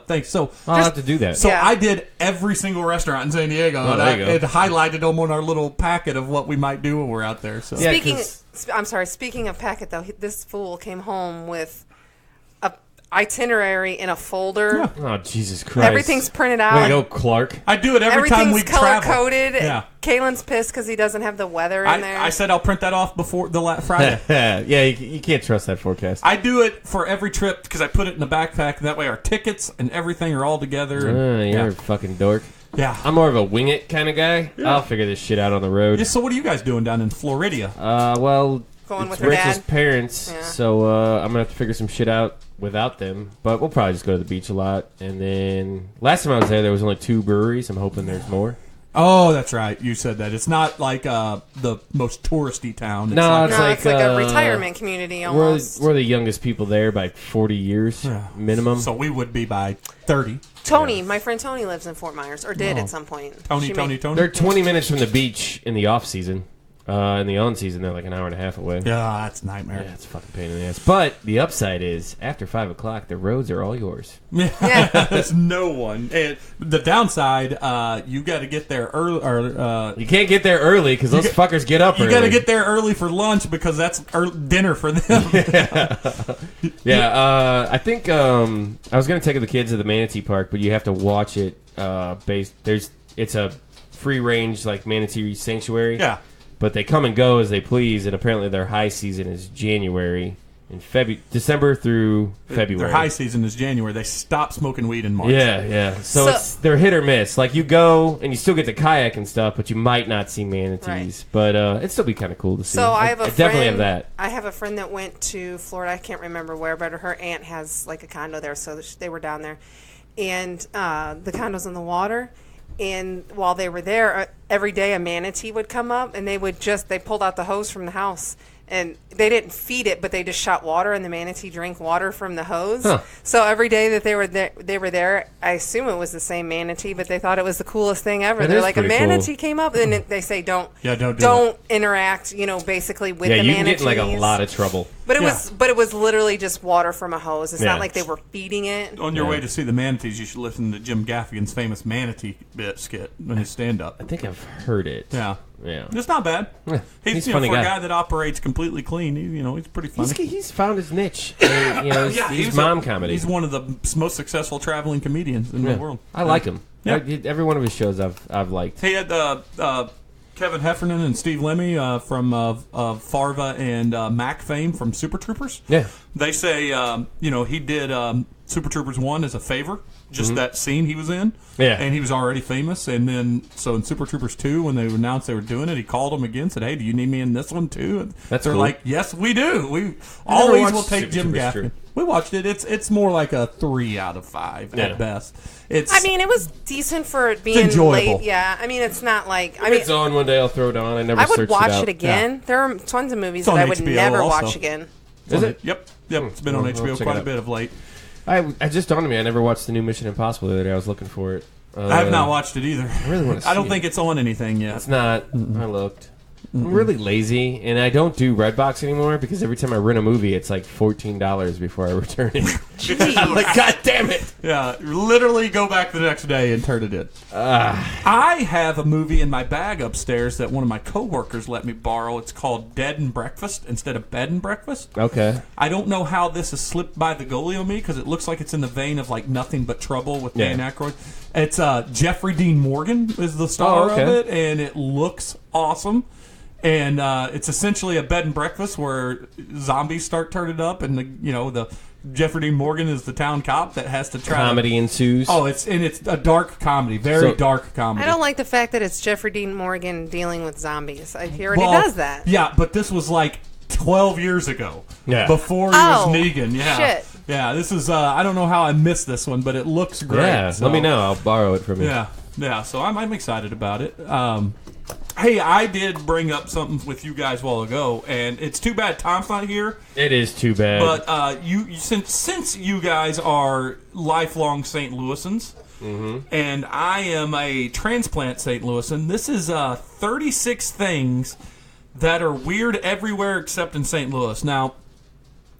things. So I'll have to do that. So Yeah. I did every single restaurant in San Diego, and there you go. it highlighted them on our little packet of what we might do when we're out there. So Yeah. Speaking of packet though, this fool came home with a itinerary in a folder. Oh, Jesus Christ. Everything's printed out. Way to go, Clark. I do it every time we Everything's color travel. coded. Yeah. Kaylin's pissed because he doesn't have the weather in there. I said I'll print that off before the Friday. Yeah, you can't trust that forecast. I do it for every trip because I put it in the backpack. That way our tickets and everything are all together. You're a fucking dork. Yeah. I'm more of a wing it kind of guy. I'll figure this shit out on the road. So what are you guys doing down in Florida? Well, Going it's with her Rich's dad? parents, Yeah. so I'm gonna have to figure some shit out without them. But we'll probably just go to the beach a lot. And then last time I was there was only 2 breweries. I'm hoping there's more. Oh, that's right. You said that. It's not like the most touristy town. It's No, like, it's no, like, it's like a retirement community almost. We're the youngest people there by 40 years minimum. so we would be by 30. Tony, my friend Tony lives in Fort Myers, or did at some point. Tony. They're 20 minutes from the beach in the off season. In the on season, they're like an hour and a half away. Yeah, that's a nightmare. Yeah, it's a fucking pain in the ass. But the upside is, after 5 o'clock, the roads are all yours. Yeah. There's no one. And the downside, you got to get there early. Or, You can't get there early because those fuckers get up you early. got to get there early for lunch because that's dinner for them. I think I was going to take the kids to the Manatee Park, but you have to watch it it's a free range like manatee sanctuary. Yeah. But they come and go as they please, and apparently their high season is January and December through February. Their high season is January. They stop smoking weed in March. Yeah. So they're hit or miss. Like you go and you still get to kayak and stuff, but you might not see manatees. Right. But it'd still be kind of cool to see. So I have a friend. definitely have that. I have a friend that went to Florida. I can't remember where, but her aunt has like a condo there, so they were down there, and the condo's in the water. And while they were there, every day a manatee would come up, and they pulled out the hose from the house, and they didn't feed it, but they just shot water, and the manatee drank water from the hose. Huh. So every day that they were there, I assume it was the same manatee, but they thought it was the coolest thing ever. That They're is like, a pretty cool. manatee came up, and they say don't do interact, basically with Yeah, the you can manatees. get in like a lot of trouble. But it was literally just water from a hose. It's Yeah. not like they were feeding it. On your Yeah. way to see the manatees, you should listen to Jim Gaffigan's famous manatee bit skit in his stand-up. I think I've heard it. Yeah. Yeah. It's not bad. He's a funny for guy. a guy that operates completely clean. He's pretty funny. He's found his niche. And, he's he's mom comedy. He's one of the most successful traveling comedians in the world. I like him. Yeah. Every one of his shows I've liked. He had Kevin Heffernan and Steve Lemmy from Farva and Mac fame from Super Troopers. Yeah. They say, he did Super Troopers 1 as a favor, just that scene he was in. Yeah. And he was already famous. And then, so in Super Troopers 2, when they announced they were doing it, he called them again, said, hey, do you need me in this one too? And That's they're cool. like, yes, we do. We always will take Super Jim Troopers Gaffigan. We watched it. It's more like a 3 out of 5 at best. It was decent for it being enjoyable. late. Yeah, I mean, it's not like If it's on one day, I'll throw it on. I would watch it it again. Yeah. There are tons of movies It's that on I would HBO never also. watch again. Is it? Yep. It's been on I'll HBO check quite it a out. bit of late. I just dawned on me. I never watched the new Mission Impossible the other day. I was looking for it. I have not watched it either. I really want to see I don't think it's on anything yet. It's not. I looked. I'm really lazy, and I don't do Redbox anymore because every time I rent a movie, it's like $14 before I return it. I'm like, God damn it! Yeah, literally go back the next day and turn it in. I have a movie in my bag upstairs that one of my coworkers let me borrow. It's called Dead and Breakfast instead of Bed and Breakfast. Okay. I don't know how this has slipped by the goalie on me because it looks like it's in the vein of like Nothing But Trouble with Dan Aykroyd. It's Jeffrey Dean Morgan is the star of it, and it looks awesome. And it's essentially a bed and breakfast where zombies start turning up, and the Jeffrey Dean Morgan is the town cop that has to try. Comedy ensues. Oh, it's a dark comedy, very dark comedy. I don't like the fact that it's Jeffrey Dean Morgan dealing with zombies. He already does that. Yeah, but this was like 12 years ago. Yeah. Before he was Negan. Yeah. Shit. Yeah, this is. I don't know how I missed this one, but it looks great. Yeah, so. let me know. I'll borrow it from you. Yeah. So I'm excited about it. Hey, I did bring up something with you guys a while ago, and it's too bad Tom's not here. It is too bad. But since you guys are lifelong St. Louisans, and I am a transplant St. Louisan, this is 36 things that are weird everywhere except in St. Louis. Now,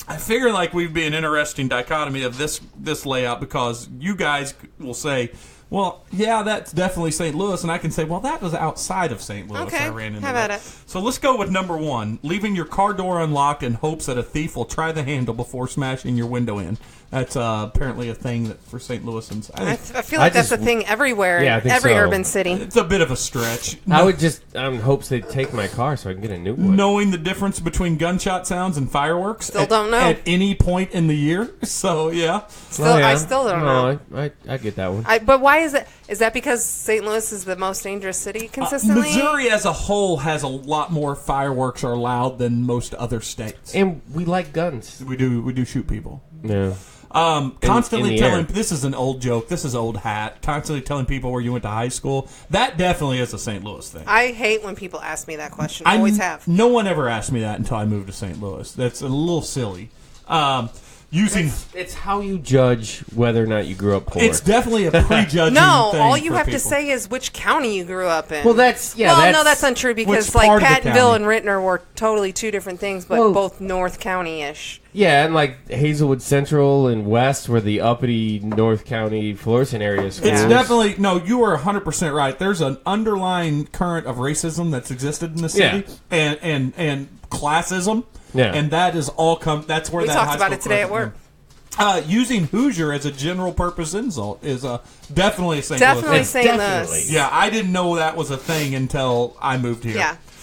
I figure like we'd be an interesting dichotomy of this layout because you guys will say, well, yeah, that's definitely St. Louis, and I can say, well, that was outside of St. Louis. Okay, I ran into how that. about it? So let's go with number 1, leaving your car door unlocked in hopes that a thief will try the handle before smashing your window in. That's apparently a thing for St. Louisans. I feel like that's a thing everywhere, Yeah, I in think every so. urban city. It's a bit of a stretch. I would just in hopes they'd take my car so I can get a new one. Knowing the difference between gunshot sounds and fireworks. Still don't know. At any point in the year. So, yeah. I still don't know. I get that one. But why is it? Is that because St. Louis is the most dangerous city consistently? Missouri as a whole has a lot more fireworks are allowed than most other states. And we like guns. We do shoot people. Yeah. Constantly in the telling, air. this is an old joke, this is old hat, constantly telling people where you went to high school. That definitely is a St. Louis thing. I hate when people ask me that question. I always have. No one ever asked me that until I moved to St. Louis. That's a little silly. It's how you judge whether or not you grew up poor. It's definitely a prejudging No, thing all you for have to people. say is which county you grew up in. Well, that's no, that's untrue because Which like part of the Pattonville county? and Rittner were totally two different things, but both North County-ish. Yeah, and like Hazelwood Central and West were the uppity North County Florissant area schools. It's definitely, no, you are 100% right. There's an underlying current of racism that's existed in the city and classism. Yeah. And that is all that's where We that talked high about school it today at curriculum- work. Using Hoosier as a general purpose insult is definitely a St. Definitely Louis thing. St. definitely. Louis. Yeah, I didn't know that was a thing until I moved here.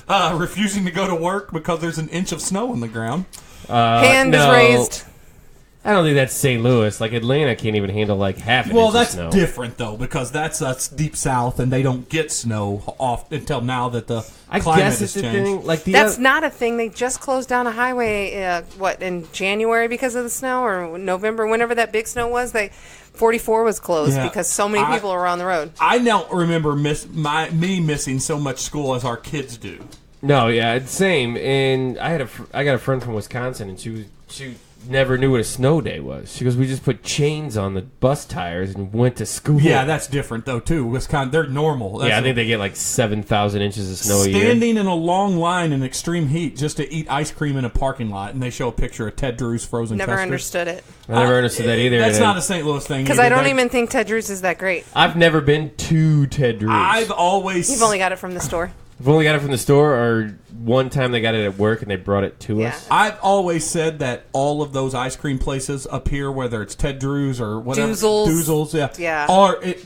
Yeah. Refusing to go to work because there's an inch of snow on the ground. Hand is no. raised. I don't think that's St. Louis. Like Atlanta can't even handle like half an inch of That's snow. different though because that's deep south and they don't get snow off until now that the I climate guess has it's a changed. thing. Like That's not a thing. They just closed down a highway, in January because of the snow or November, whenever that big snow was. 44 was closed because so many people were on the road. I don't remember me missing so much school as our kids do. No, yeah, it's same. And I got a friend from Wisconsin, and she never knew what a snow day was. She goes, "We just put chains on the bus tires and went to school." Yeah, that's different though too. Wisconsin, they're normal. That's I think they get like 7,000 inches of snow a year. standing in a long line in extreme heat just to eat ice cream in a parking lot, and they show a picture of Ted Drew's frozen Never custard. understood it. I never understood that either. That's and not a St. Louis thing. Because either. I don't That- even think Ted Drew's is that great. I've never been to Ted Drew's. I've always. You've only got it from the store. I've only got it from the store, or one time they got it at work and they brought it to us. I've always said that all of those ice cream places up here, whether it's Ted Drew's or whatever, Doozles,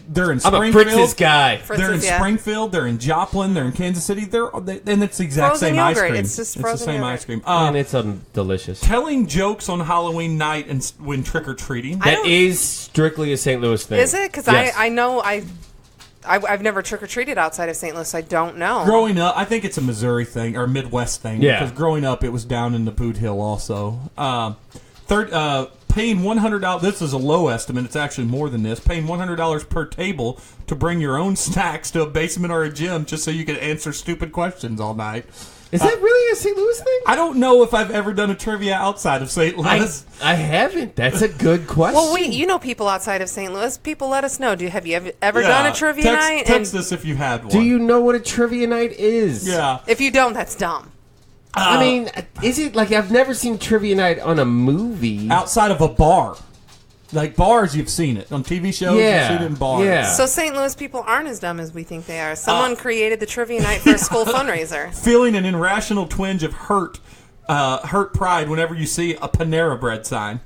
they're in Springfield. I'm a Fritz's guy. They're in Springfield. They're in Joplin. They're in Kansas City. And it's the exact frozen same yogurt. ice cream. It's just frozen the same yogurt. ice cream. And it's delicious. Telling jokes on Halloween night and when trick or treating. That is strictly a St. Louis thing. Is it? Because I know I've never trick-or-treated outside of St. Louis, so I don't know. Growing up, I think it's a Missouri thing or Midwest thing. Yeah. Because growing up, it was down in the Boot Hill also. Paying $100. This is a low estimate. It's actually more than this. Paying $100 per table to bring your own snacks to a basement or a gym just so you can answer stupid questions all night. Is that really a St. Louis thing? I don't know if I've ever done a trivia outside of St. Louis. I haven't. That's a good question. Well, you know people outside of St. Louis. People, let us know. Have you ever done a trivia night? Text us if you had one. Do you know what a trivia night is? Yeah. If you don't, that's dumb. I mean, is it like I've never seen trivia night on a movie outside of a bar? Like bars, you've seen it on TV shows. Yeah. You've seen it in bars. Yeah. So St. Louis people aren't as dumb as we think they are. Someone created the trivia night for a school fundraiser. Feeling an irrational twinge of hurt pride whenever you see a Panera Bread sign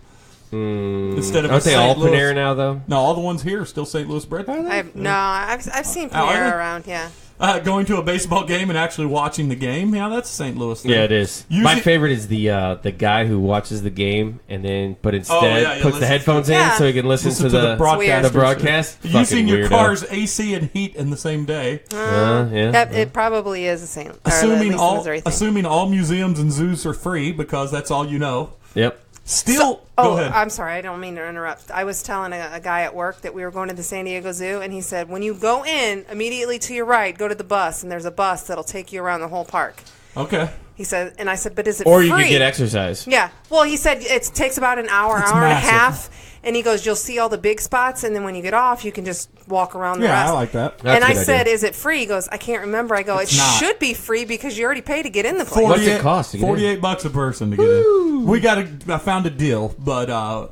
instead of aren't they St. all Louis. Panera now though? No, all the ones here are still St. Louis bread. I've seen Panera around. Yeah. Going to a baseball game and actually watching the game. Yeah, that's a St. Louis thing. Yeah, it is. My favorite is the guy who watches the game and then, but instead puts the headphones in so he can listen to the broadcast. Using your car's AC and heat in the same day. It probably is a St. Assuming Missouri thing. Assuming all museums and zoos are free because that's all you know. Yep. Go ahead. I'm sorry. I don't mean to interrupt. I was telling a guy at work that we were going to the San Diego Zoo, and he said, when you go in, immediately to your right, go to the bus, and there's a bus that'll take you around the whole park. Okay. He said, and I said, but is it or free? You could get exercise. Yeah. Well, he said it takes about an hour and a half. And he goes, you'll see all the big spots, and then when you get off, you can just walk around the rest. Yeah, I like that. And I said, is it free? He goes, I can't remember. I go, it should be free because you already paid to get in the place. What's it cost to get in? $48 a person to get in. I found a deal, but...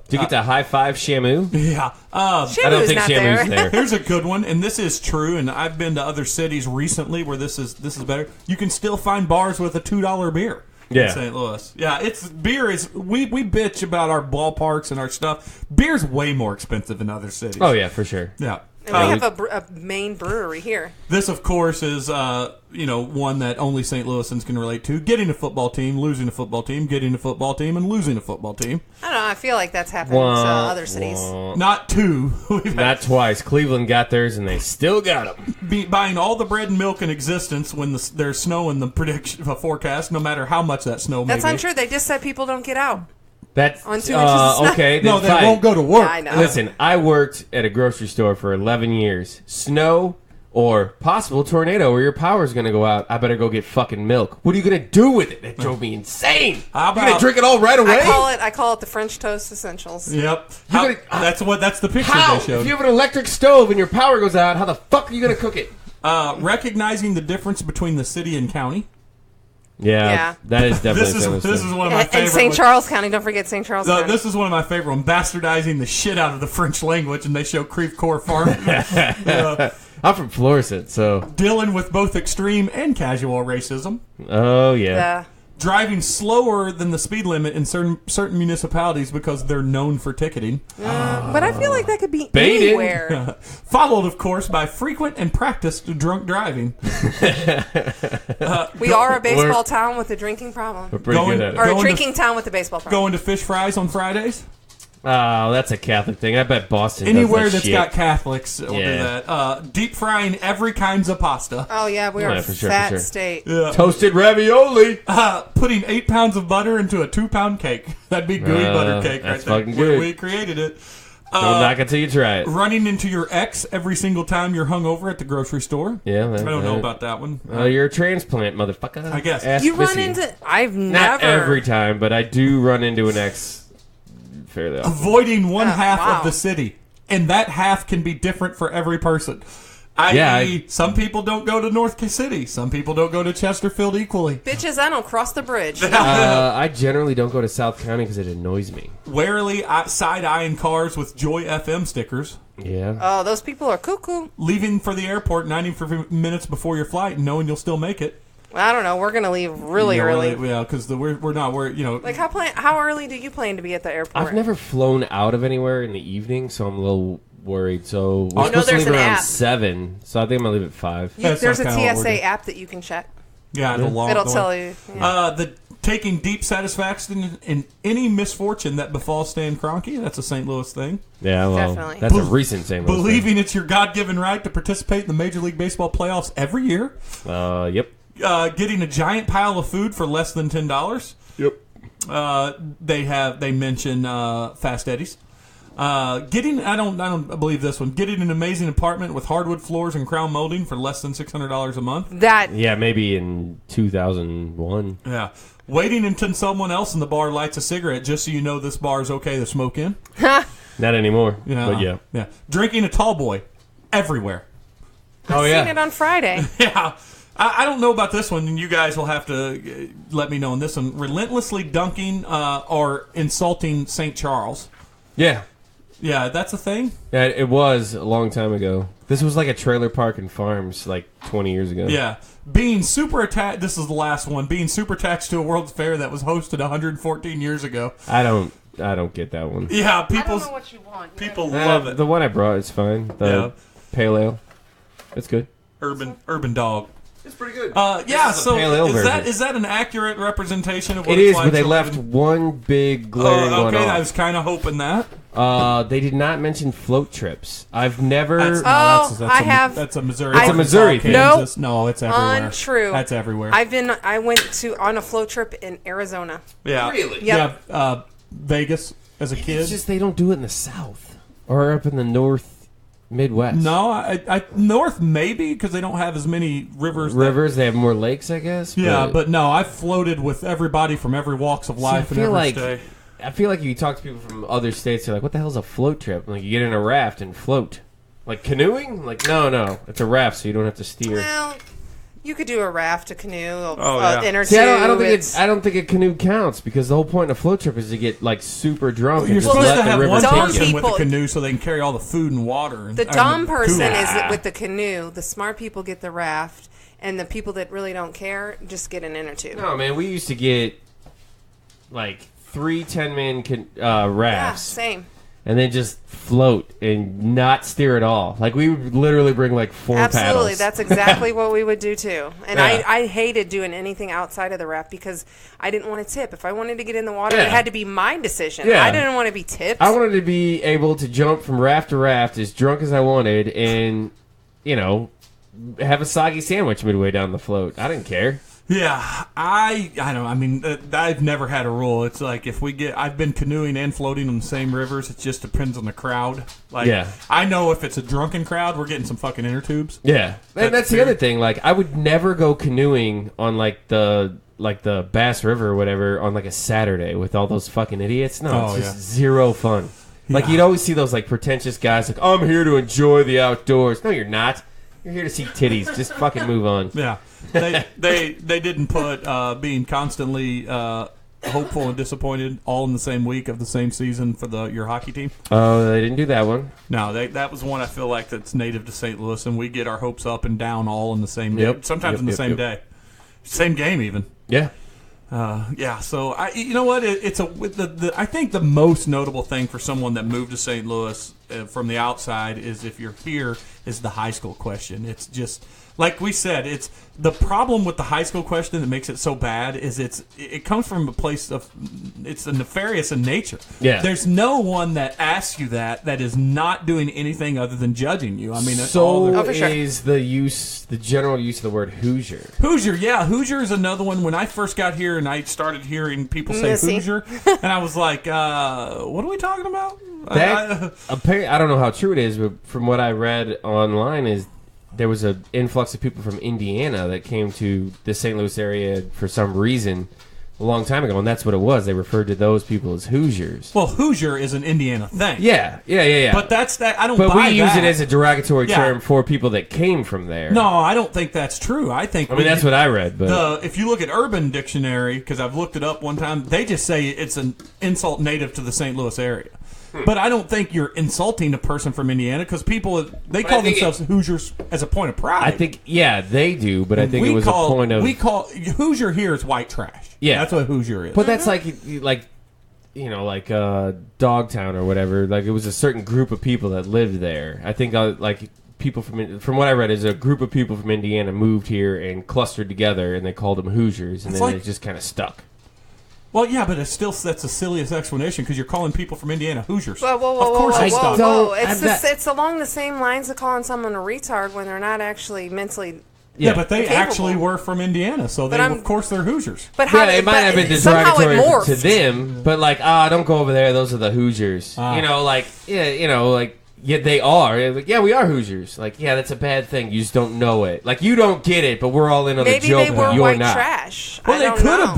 Did you get the high five Shamu? Yeah. I don't think Shamu's there. Here's a good one, and this is true, and I've been to other cities recently where this is better. You can still find bars with a $2 beer. In St. Louis. Yeah, beer is we bitch about our ballparks and our stuff. Beer's way more expensive in other cities. Oh yeah, for sure. Yeah. And we have a main brewery here. This, of course, is one that only St. Louisans can relate to. Getting a football team, losing a football team, getting a football team, and losing a football team. I don't know. I feel like that's happened to other cities. Not two. Not twice. Cleveland got theirs, and they still got them. Buying all the bread and milk in existence when there's snow in the forecast, no matter how much that snow may be. That's untrue. They just said people don't get out. That's on 2 inches of snow. Okay. No, they won't go to work. Yeah, I know. Listen, I worked at a grocery store for 11 years. Snow or possible tornado where your power's going to go out. I better go get fucking milk. What are you going to do with it? That drove me insane. How about, you going to drink it all right away? I call it the French toast essentials. Yep. That's the picture they showed. If you have an electric stove and your power goes out, how the fuck are you going to cook it? Recognizing the difference between the city and county. Yeah, that is definitely this is one of my favorite. And St. Charles County, don't forget St. Charles County. This is one of my favorite ones, bastardizing the shit out of the French language, and they show Creve Coeur Farm. I'm from Florissant, so... Dealing with both extreme and casual racism. Oh, yeah. Driving slower than the speed limit in certain municipalities because they're known for ticketing. But I feel like that could be Baited. anywhere. Followed, of course, by frequent and practiced drunk driving. We are a baseball town with a drinking problem. We're pretty good at it. Or a drinking town with a baseball problem. Going to fish fries on Fridays? Oh, that's a Catholic thing. I bet Boston Anywhere does that that's shit. got Catholics will do that. Deep frying every kinds of pasta. Oh, yeah, we are a fat state. Yeah. Toasted ravioli. Putting 8 pounds of butter into a 2-pound cake. That'd be gooey butter cake right there. Fucking good. We created it. Don't knock it till you try it. Running into your ex every single time you're hungover at the grocery store. Yeah, I don't know about that one. You're a transplant, motherfucker. I guess. Ask you Missy. run into... I've Not never... every time, but I do run into an ex fairly often. Avoiding one half of the city. And that half can be different for every person. I.e., some people don't go to North City. Some people don't go to Chesterfield equally. Bitches, I don't cross the bridge. I generally don't go to South County because it annoys me. Warily side-eyeing cars with Joy FM stickers. Yeah. Oh, those people are cuckoo. Leaving for the airport 90 minutes before your flight and knowing you'll still make it. Well, I don't know. We're going to leave really early. Yeah, because we're not. Like, how early do you plan to be at the airport? I've never flown out of anywhere in the evening, so I'm a little worried. So we're You know supposed to there's leave an around app. 7, so I think I'm going to leave at 5. There's a kinda what we're doing. TSA app that you can check. Yeah, it'll Tell you. Yeah. The taking deep satisfaction in any misfortune that befalls Stan Kroenke. That's a St. Louis thing. Yeah, well, Definitely. that's a recent St. Louis Believing it's your God-given right to participate in the Major League Baseball playoffs every year. Yep. Getting a giant pile of food for less than $10. Yep. They mention Fast Eddie's. Getting I don't believe this one. Getting an amazing apartment with hardwood floors and crown molding for less than $600 a month. Yeah, maybe in 2001. Yeah. Waiting until someone else in the bar lights a cigarette just so you know this bar is okay to smoke in. Not anymore. Yeah. But yeah. Yeah. Drinking a tall boy everywhere. Oh I've yeah. seen it on Friday. Yeah. I don't know about this one, and you guys will have to let me know on this one. Relentlessly dunking or insulting St. Charles. Yeah. Yeah, that's a thing? Yeah, it was a long time ago. This was like a trailer park and farms like 20 years ago. Yeah. Being super attached, this is the last one, being super attached to a World's Fair that was hosted 114 years ago. I don't get that one. Yeah, I don't know what you want. people love it. The one I brought is fine. The pale ale. It's good. Urban dog. It's pretty good. Yeah, This is a so pale ale is that an accurate representation of what It it's is, like? but they left one big glaring one okay, I off. was kind of hoping that. They did not mention float trips. I've never. I have. That's a Missouri. It's a Missouri thing. Kansas. No, it's everywhere. Untrue. That's everywhere. I went on a float trip in Arizona. Yeah. Really? Yep. Yeah. Vegas as a kid. It's just they don't do it in the South or up in the North Midwest. No, I North maybe because they don't have as many rivers. They have more lakes, I guess. Yeah, but no, I floated with everybody from every walks of life and every stay. I feel like if you talk to people from other states, they're like, "What the hell is a float trip?" Like you get in a raft and float, like canoeing. Like no, it's a raft, so you don't have to steer. Well, you could do a raft, a canoe, yeah. inner See, tube. I don't think a canoe counts because the whole point of a float trip is to get like super drunk. You're and just supposed let to the have river one take Dumb person you. with the people- canoe so they can carry all the food and water. The dumb person is cooler. with the canoe. The smart people get the raft, and the people that really don't care just get an inner tube. No, man, we used to get like 3 10-man Yeah, rafts. same. And then just float and not steer at all. Like we would literally bring like 4 Absolutely, paddles. that's exactly what we would do too. And Yeah. I hated doing anything outside of the raft because I didn't want to tip. If I wanted to get in the water, Yeah. it had to be my decision. Yeah. I didn't want to be tipped. I wanted to be able to jump from raft to raft as drunk as I wanted and, have a soggy sandwich midway down the float. I didn't care. Yeah, I don't know. I mean, I've never had a rule. It's like I've been canoeing and floating on the same rivers. It just depends on the crowd. Like, Yeah. I know if it's a drunken crowd, we're getting some fucking inner tubes. Yeah. And that's the fair. other thing. Like, I would never go canoeing on, like the Bass River or whatever on, like, a Saturday with all those fucking idiots. No, it's just zero fun. Like, you'd always see those, like, pretentious guys like, I'm here to enjoy the outdoors. No, you're not. You're here to see titties. Just fucking move on. Yeah, they didn't put being constantly hopeful and disappointed all in the same week of the same season for your hockey team. Oh, they didn't do that one. No, that was one I feel like that's native to St. Louis, and we get our hopes up and down all in the same day. Yep. Sometimes in the same day, same game even. Yeah. Yeah, so you know what? I think the most notable thing for someone that moved to St. Louis from the outside is if you're here is the high school question. It's just like we said. It's the problem with the high school question that makes it so bad is it comes from a place of it's a nefarious in nature. Yeah, there's no one that asks you that is not doing anything other than judging you. I mean, that's so all for sure. is the general use of the word Hoosier. Hoosier, yeah. Hoosier is another one. When I first got here and I started hearing people say Missy. Hoosier, and I was like, what are we talking about? Apparently, I don't know how true it is, but from what I read online is there was an influx of people from Indiana that came to the St. Louis area for some reason a long time ago, and that's what it was. They referred to those people as Hoosiers. Well, Hoosier is an Indiana thing. Yeah. But that's that. I don't. But buy we use that. it as a derogatory term for people that came from there. No, I don't think that's true. I think. I mean, that's what I read. But if you look at Urban Dictionary, because I've looked it up one time, they just say it's an insult native to the St. Louis area. But I don't think you're insulting a person from Indiana because people they call themselves Hoosiers as a point of pride. I think they do, but I think it was a point of Hoosier here is white trash. Yeah, that's what Hoosier is. But that's like Dogtown or whatever. Like it was a certain group of people that lived there. I think like people from what I read is a group of people from Indiana moved here and clustered together, and they called them Hoosiers, and then it just kind of stuck. Well, yeah, but that's the silliest explanation because you're calling people from Indiana Hoosiers. Whoa, of course they stuck. It's along the same lines of calling someone a retard when they're not actually mentally. Yeah, but they actually were from Indiana, so of course they're Hoosiers. But it might have been derogatory to them, but like, don't go over there. Those are the Hoosiers. Yeah, they are. Like, yeah, we are Hoosiers. Like, yeah, that's a bad thing. You just don't know it. Like, you don't get it, but we're all in on the joke. Maybe they were you're white not. trash. Well, it could have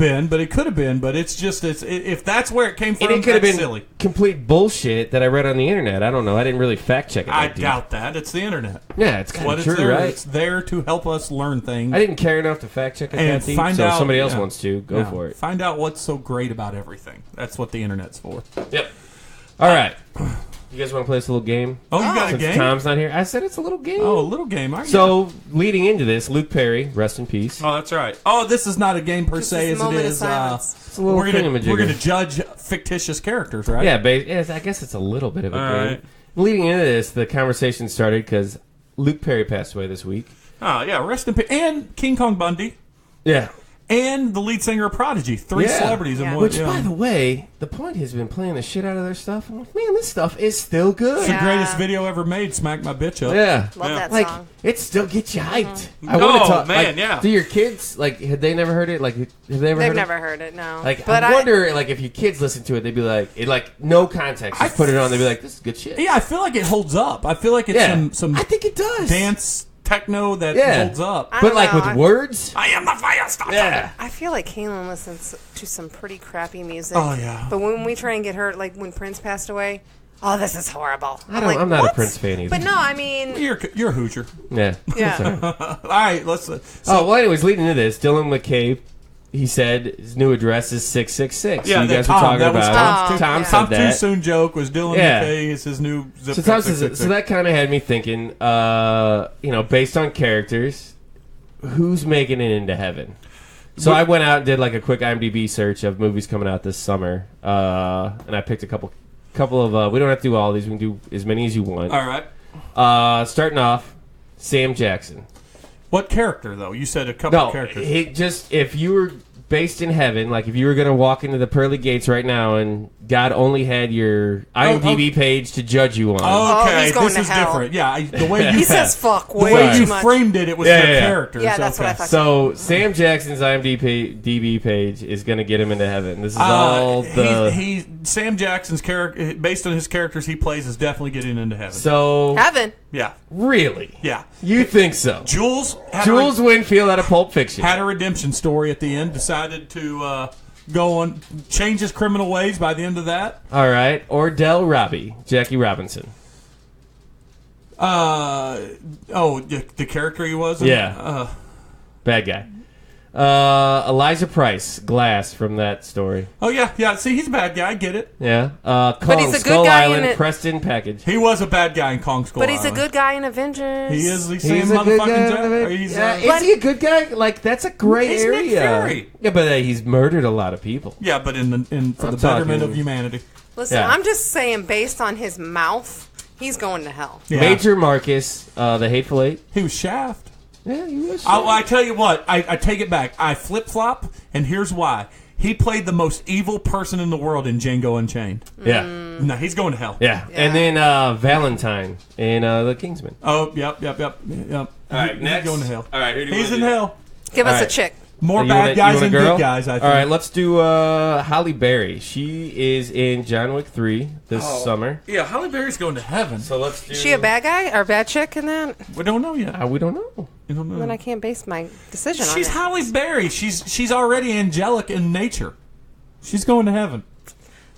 been, but it's just if that's where it came from, and it could have been silly. Complete bullshit that I read on the internet. I don't know. I didn't really fact check it. I doubt that. It's the internet. Yeah, it's kind of true, right? It's there to help us learn things. I didn't care enough to fact check it and that deep, so if somebody else wants to, go for it. Find out what's so great about everything. That's what the internet's for. Yep. All right. You guys want to play this little game? Oh, you got a game? Tom's not here. I said it's a little game. Oh, a little game. So, leading into this, Luke Perry, rest in peace. Oh, that's right. Oh, this is not a game per se as it is. It's a little we're going to judge fictitious characters, right? Yeah, I guess it's a little bit of a game. Right. Leading into this, the conversation started because Luke Perry passed away this week. Oh, yeah. Rest in peace. And King Kong Bundy. Yeah. And the lead singer of Prodigy. Three celebrities in one. Which, by the way, the Point has been playing the shit out of their stuff. I'm like, man, this stuff is still good. It's the greatest video ever made. Smack My Bitch Up. Yeah. Love that like, song. It still gets you hyped. I want to talk. Man, yeah. Do your kids, like, had they never heard it? Like, have they ever heard it? They've never heard it, no. Like, but I wonder, like, if your kids listen to it, they'd be like, no context. Just put it on, they'd be like, this is good shit. Yeah, I feel like it holds up. I feel like it's some I think it does. Dance techno that holds up. But like with words? I am the fire starter. Yeah. I feel like Kaylin listens to some pretty crappy music. Oh, yeah. But when we try and get her, like when Prince passed away, this is horrible. I'm not a Prince fan either. But no, I mean... You're a Hoosier. Yeah. Yeah. All right, let's... anyways, leading into this, Dylan McCabe, he said his new address is 666. Yeah, you guys were talking about it. Tom said that. Too soon joke was Dylan McKay is his new zip code. So that kind of had me thinking, based on characters, who's making it into heaven? So I went out and did like a quick IMDb search of movies coming out this summer, and I picked a couple of. We don't have to do all these. We can do as many as you want. All right. Starting off, Sam Jackson. What character, though? You said a couple of characters. If you were based in heaven, like if you were going to walk into the pearly gates right now and God only had your IMDb page to judge you on. Okay, he's going this to is hell. different. Yeah, the way you he says fuck way the way too you much. framed it was their characters. Yeah, that's what I thought. So Sam Jackson's IMDb page is going to get him into heaven. This is all the Sam Jackson's character, based on his characters he plays, is definitely getting into heaven. So heaven. Yeah. Really? Yeah. You think so? Jules Winfield out of Pulp Fiction had a redemption story at the end. Decided to go on, change his criminal ways by the end of that. All right. Or Del Robbie, Jackie Robinson. The character he was? Yeah. Bad guy. Elijah Price, Glass from that story. Oh, yeah. See, he's a bad guy. I get it. Yeah. But he's a Skull good guy Island, in it. Preston Package. He was a bad guy in Kong Skull But he's Island. a good guy in Avengers. He is. He's a good guy. Is he a good guy? Like, that's a gray he's area. Nick Fury. Yeah, but he's murdered a lot of people. Yeah, but for the betterment of humanity. Listen, I'm just saying, based on his mouth, he's going to hell. Yeah. Major Marcus, The Hateful Eight. He was Shaft. Yeah, he was. I tell you what, I take it back. I flip-flop, and here's why. He played the most evil person in the world in Django Unchained. Yeah. No, he's going to hell. Yeah. And then Valentine in The Kingsman. Oh, yep. All right, next. He's going to hell. All right, he's in hell. Give us a chick. More bad guys than good guys, I think. All right, let's do Halle Berry. She is in John Wick 3 this summer. Yeah, Halle Berry's going to heaven. So let's do... Is she a bad guy or a bad chick in that? We don't know yet. we don't know. You don't know. Then I can't base my decision on it. She's Halle Berry. She's already angelic in nature. She's going to heaven.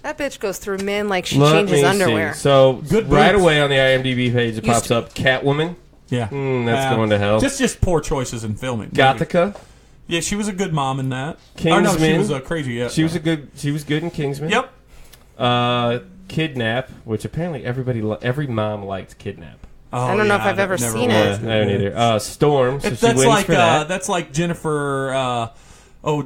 That bitch goes through men like she changes underwear. So Good right boobs. away on the IMDb page, it pops up Catwoman. Yeah. That's going to hell. Just poor choices in filming. Gothica. Yeah, she was a good mom in that. Kingsman. Oh, no, she was crazy. Yeah, She was good in Kingsman. Yep. Kidnap, which apparently every mom liked Kidnap. Oh, I don't know if I've ever seen it. I don't either. Storm. So she That's wins like for that. that's like Jennifer.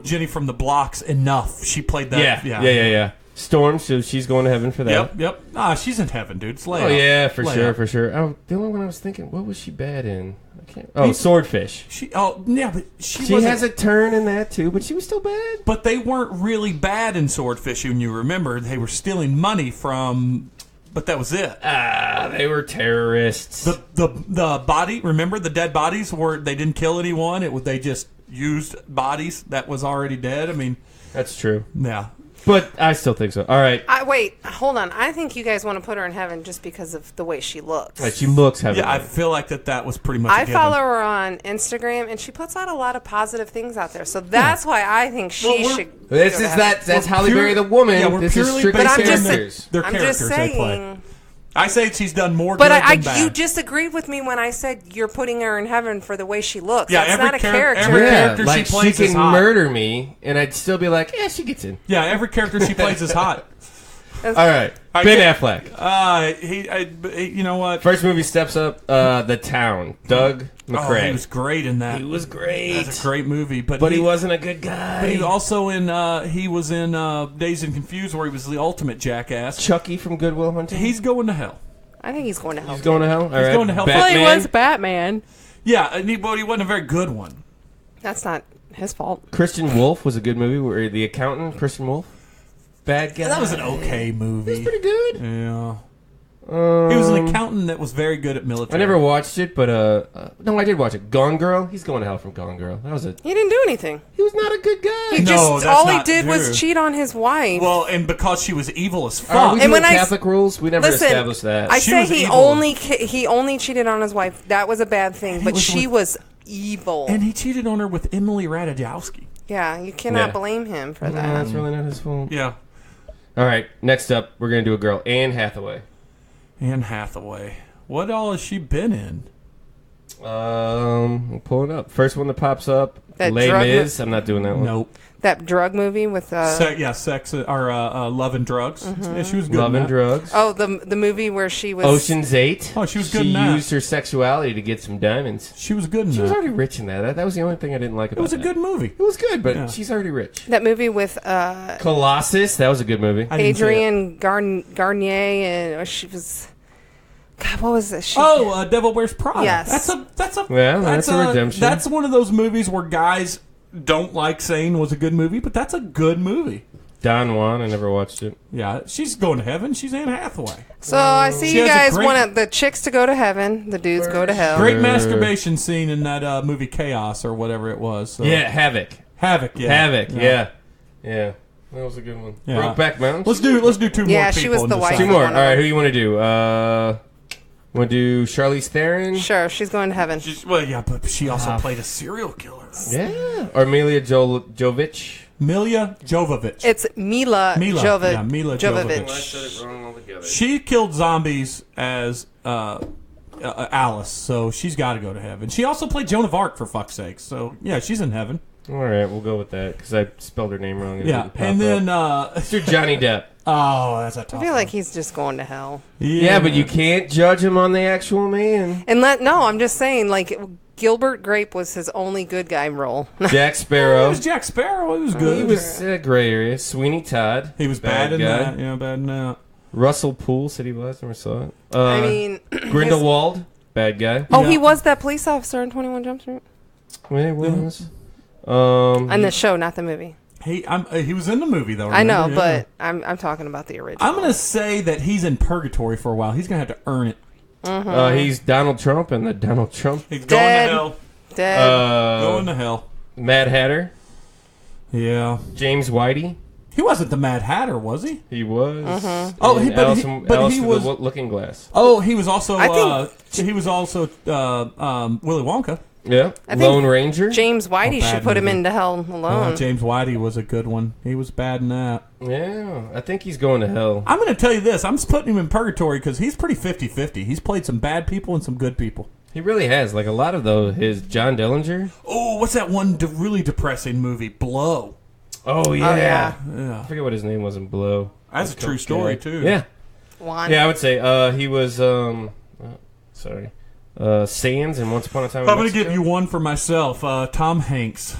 Jenny from the Blocks. Enough. She played that. Yeah. Storm. So she's going to heaven for that. Yep. She's in heaven, dude. It's Oh yeah, for sure. Oh, the only one I was thinking, what was she bad in? I can't. Oh, Swordfish. But She has a turn in that too, but she was still bad. But they weren't really bad in Swordfish, and you remember they were stealing money from. But that was it. They were terrorists. The body. Remember the dead bodies were they didn't kill anyone. They just used bodies that was already dead. I mean, That's true. yeah. But I still think so. All right. Wait, hold on. I think you guys want to put her in heaven just because of the way she looks. Right, she looks heavenly. Yeah, I feel like that was pretty much. I follow her on Instagram, and she puts out a lot of positive things out there. So that's why I think she should. This is that's Halle Berry the woman. Yeah, we're this is purely strictly But I'm just characters. Their I'm characters just they play. saying. I say she's done more But good than bad. you disagreed with me when I said you're putting her in heaven for the way she looks. Yeah, That's every not a character- character. every Yeah, character she like plays she is can hot. murder me, and I'd still be like, yeah, she gets in. Yeah, every character she plays is hot. All right, Ben Affleck. You know what? First movie steps up. The Town. Doug McRae. Oh, he was great in that. He was great. That's a great movie, but he wasn't a good guy. But he also he was in Dazed and Confused, where he was the ultimate jackass. Chucky from Good Will Hunting. He's going to hell. I think he's going to hell. He's going to hell. All right. going to hell. Well, he Batman. was Batman. Yeah, but he wasn't a very good one. That's not his fault. Christian Wolf was a good movie. Where the accountant, Christian Wolf, bad guy. That was an okay movie. It was pretty good. Yeah. He was an accountant that was very good at military. I never watched it, but no, I did watch it. Gone Girl. He's going to hell from Gone Girl. That was it. He didn't do anything. He was not a good guy. He No, just that's all he not did true. was cheat on his wife. Well, and because she was evil as Are fuck. we And doing when I- Catholic rules? We never Listen, established that. I She say was he evil. only cheated on his wife. That was a bad thing, but was she was evil. And he cheated on her with Emily Ratajkowski. Yeah, you cannot Yeah. blame him for Nah, that. that's really not his fault. Yeah. All right, next up, we're going to do a girl. Anne Hathaway. Anne Hathaway. What all has she been in? We'll pull it up. First one that pops up, That Les drug Mis. I'm not doing that one. Nope. That drug movie with Sex or Love and Drugs. Yeah, she was good. Love in and that. Drugs. oh the movie where she was Ocean's 8. Oh, she was good She in that. used her sexuality to get some diamonds. She was good in She was that. already rich in that. That was the only thing I didn't like about it. It was a good movie. It was good, but Yeah. she's already rich. that movie with Colossus. That was a good movie. I didn't see it. Adrienne Garnier and she was God, what was this? Devil Wears Prada. Yes. That's a redemption. That's one of those movies where guys don't like saying was a good movie, but that's a good movie. Don Juan. I never watched it. Yeah, she's going to heaven. She's Anne Hathaway. So I see She you has a guys great- want the chicks to go to heaven, the dudes go to hell. Great masturbation scene in that movie Chaos or whatever it was. So. Yeah, Havoc. Havoc. Yeah, Havoc. Yeah. That was a good one. Yeah. Brokeback Mountain. Let's do two more. Yeah, people she was and the decide. wife. Two more. All One of right, them. who you want to do? Want to do Charlize Theron? Sure, she's going to heaven. Well, yeah, but she also played a serial killer. Yeah. Or Mila Jovovich? Milla Jovovich. It's Mila Mila Jovovich. Jovovich. it wrong altogether. She killed zombies as Alice, so she's got to go to heaven. She also played Joan of Arc, for fuck's sake. So, yeah, she's in heaven. All right, we'll go with that because I spelled her name wrong. Yeah, and then... Let's do Johnny Depp. oh, that's a tough I feel one. like he's just going to hell. Yeah, but you can't judge him on the actual man. And I'm just saying, like, Gilbert Grape was his only good guy role. Jack It Sparrow. was Jack Sparrow. He was good. He was gray area. Sweeney Todd. He was bad in guy. that. Yeah, bad in that. Russell Poole, City Blast, never saw it. I mean, Grindelwald, bad guy. Oh, Yeah. he was that police officer in 21 Jump Street? Wait, what was? On the show, not the movie. He was in the movie, though. I know, remember? Yeah. but I'm talking about the original. I'm going to say that he's in purgatory for a while. He's going to have to earn it. He's Donald Trump and the Donald Trump. He's Dead. going to hell. Dead. Going to hell. Mad Hatter. Yeah. James Whitey. He wasn't the Mad Hatter, was he? He was. Mm-hmm. Oh, Alice he with was the Looking Glass. Oh, he was also. I he was also Willy Wonka. Yeah. I think Lone Ranger. James Whitey bad should put him movie. into hell alone. James Whitey was a good one. He was bad in that. Yeah, I think he's going to hell. I'm going to tell you this. I'm just putting him in purgatory because he's pretty 50-50. He's played some bad people and some good people. He really has. Like a lot of his John Dillinger. Oh, what's that one really depressing movie? Blow. Oh yeah. Yeah. I forget what his name was in Blow. That's a true story, too. Yeah. Juan. Yeah, I would say he was. Sands and Once Upon a Time in I'm going to Mexico. give you one for myself. Tom Hanks.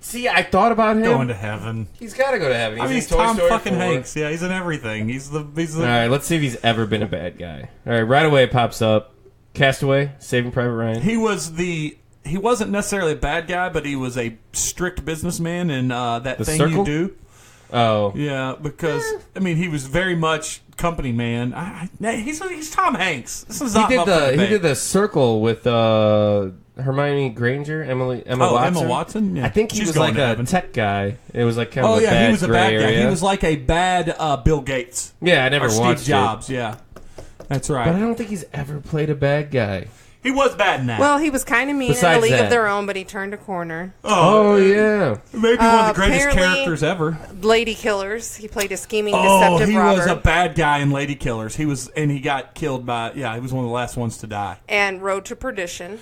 See, I thought about him. Going to heaven. He's got to go to heaven. He's in Toy Tom Story fucking 4. Hanks. Yeah, he's in everything. He's the. All right, let's see if he's ever been a bad guy. All right, right away it pops up. Castaway, Saving Private Ryan. He wasn't necessarily a bad guy, but he was a strict businessman in that The thing Circle? you do. Oh. Yeah, because I mean, he was very much company man. He's Tom Hanks. This is not He up for did debate. the Circle with Hermione Granger, Emma Watson. Emma Watson. Yeah. I think he She's was going like to a heaven. tech guy. It was like kind of Oh a yeah, bad he was a gray bad guy. area. He was like a bad Bill Gates. Yeah, I never Or Steve watched Jobs. Yeah, that's it. But I right. don't think he's ever played a bad guy. He was bad in that. Well, he was kind of mean in Besides A League that. of Their Own, but he turned a corner. Oh yeah. maybe one of the greatest apparently- characters ever. Lady Killers. He played a scheming, Oh, deceptive he robber. was a bad guy in Lady Killers. He got killed by. Yeah, he was one of the last ones to die. And Road to Perdition.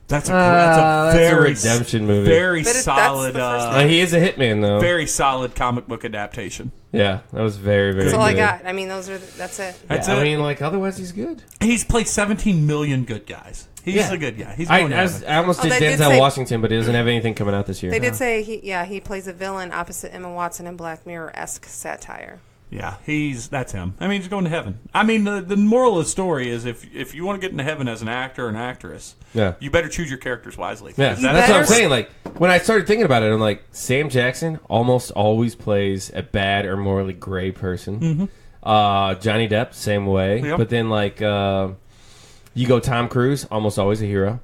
That's a That's a very redemption movie. very But that's solid, the first He is a hitman though. very solid comic book adaptation. Yeah, that was very very. That's all I good. got. I mean, that's it. That's Yeah, it. I mean, like otherwise he's good. He's played 17 million good guys. He's Yeah. a good guy. He's I going to heaven. almost did they did Denzel say- Washington, but he doesn't have anything coming out this year. They did say he plays a villain opposite Emma Watson in Black Mirror-esque satire. Yeah, that's him. I mean, he's going to heaven. I mean, the moral of the story is if you want to get into heaven as an actor or an actress, Yeah. you better choose your characters wisely. Yeah, Because that's what I'm better- saying. Like when I started thinking about it, I'm like, Sam Jackson almost always plays a bad or morally gray person. Mm-hmm. Johnny Depp, same way. Yep. But then like you go Tom Cruise, almost always a hero.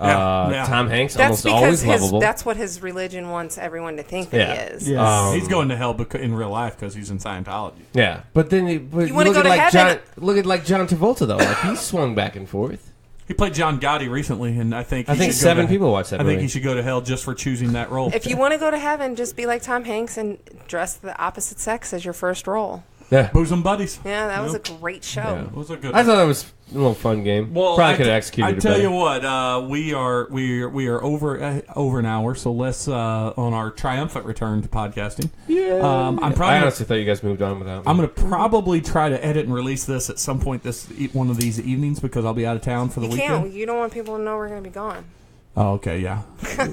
Yeah. Tom Hanks, That's almost always because lovable. that's what his religion wants everyone to think Yeah. that he is. Yeah. He's going to hell in real life because he's in Scientology. Yeah, but then you wanna look go at to like heaven? look at like John Travolta though. Like he swung back and forth. He played John Gotti recently, and I think 7 people watched that I think movie. he should go to hell just for choosing that role. If you want to go to heaven, just be like Tom Hanks and dress the opposite sex as your first role. Yeah, Bosom buddies. Yeah, that was a Yep. great show. Yeah, it was a good. I thought that was a little fun game. Well, Probably could have executed I it tell better. you what, we are over an hour, so let's on our triumphant return to podcasting. Yeah, I'm I probably honestly thought you guys moved on without me. I'm going to probably try to edit and release this at some point one of these evenings because I'll be out of town for the You weekend. can't. You don't want people to know we're going to be gone. Oh, okay, yeah.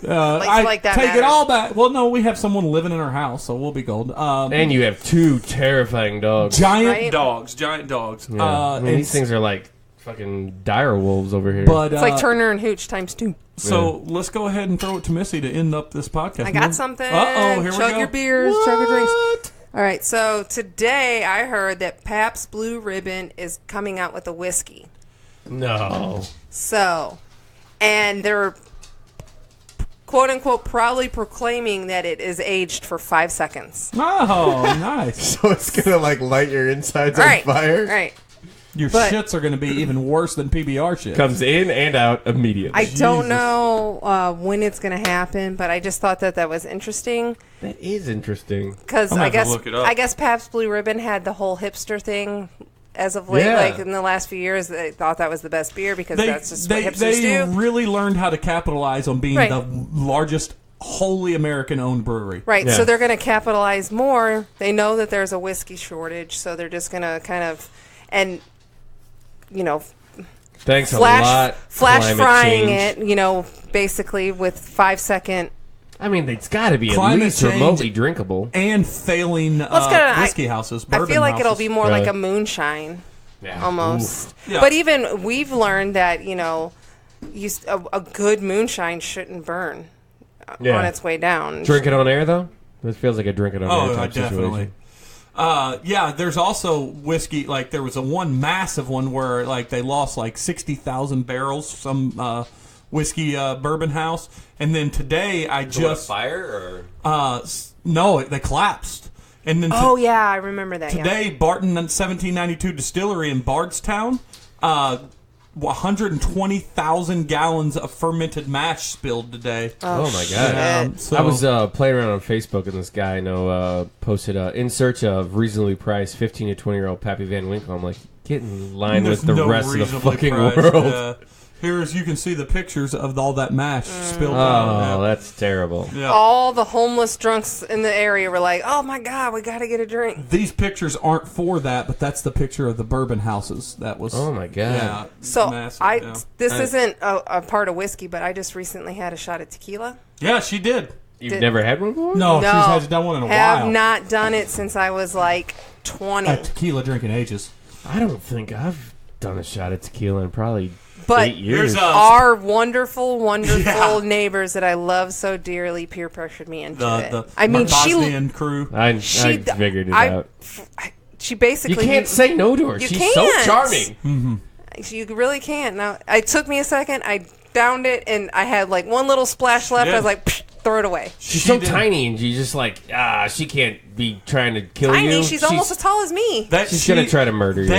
Like that take matters. it all back. Well, no, we have someone living in our house, so we'll be gold. And you have 2 terrifying dogs. giant Right? dogs. Yeah. I mean, and these things are like fucking dire wolves over here. But It's like Turner and Hooch times 2. so let's go ahead and throw it to Missy to end up this podcast. I got something. Uh-oh, here we Chug go. your beers, chug your drinks. All right, so today I heard that Pabst Blue Ribbon is coming out with a whiskey. no. So, and they're quote unquote proudly proclaiming that it is aged for 5 seconds. Oh, nice. So it's gonna like light your insides Right. on fire. Right. Your But- shits are going to be even worse than PBR shit. Comes in and out immediately. I don't know when it's going to happen, but I just thought that was interesting That is interesting. because I'm gonna I have to guess look it up. I guess Pabst Blue Ribbon had the whole hipster thing as of late. Yeah. Like in the last few years, they thought that was the best beer because that's just what hipsters they do. really learned how to capitalize on being Right. the largest wholly American-owned brewery. Right, Yeah. so they're going to capitalize more. They know that there's a whiskey shortage, so they're just going to kind of, and you know, Thanks a lot. flash climate frying change. it. You know, basically with 5-second. I mean, it's got to be at Climate least change. remotely drinkable. And failing Let's go. whiskey houses, I bourbon feel like it'll houses. be more Right. like a moonshine. Yeah. Almost. Yeah. But even we've learned that, you know, a good moonshine shouldn't burn Yeah. on its way down. Drink it on air, though? This feels like a drink it on air Oh, type definitely. situation. Yeah, there's also whiskey. Like there was one massive one where like they lost like 60,000 barrels. Some whiskey bourbon house. And then today I just fire or no, they collapsed. And then Oh yeah, I remember that. today, Barton 1792 Distillery in Bardstown, 120,000 gallons of fermented mash spilled today. Oh my god! So I was playing around on Facebook, and this guy I know posted in search of reasonably priced 15 to 20-year-old Pappy Van Winkle. I'm like, get in line with the rest of the fucking world. Here's you can see the pictures of all that mash spilled out. Oh, that's terrible. Yeah. All the homeless drunks in the area were like, "Oh my god, we got to get a drink." These pictures aren't for that, but that's the picture of the bourbon houses. That was Oh my god! yeah. So massive, this isn't a part of whiskey, but I just recently had a shot of tequila. Yeah, she did. You've never had one before? No, she hasn't done one in a have while. not done it since I was like 20. At tequila drinking ages. I don't think I've done a shot of tequila in probably But 8 years. our wonderful neighbors that I love so dearly peer pressured me into it. I mean, Bosnian crew. I figured it out. She basically You can't say no to her. You She's can't. so charming. Mm-hmm. You really can't. Now, it took me a second. I downed it, and I had like one little splash left. Yeah. I was like, psh, throw it away. She's so tiny, and she's just like, she can't be trying to kill you. Tiny. She's almost as tall as me. She's going to try to murder you.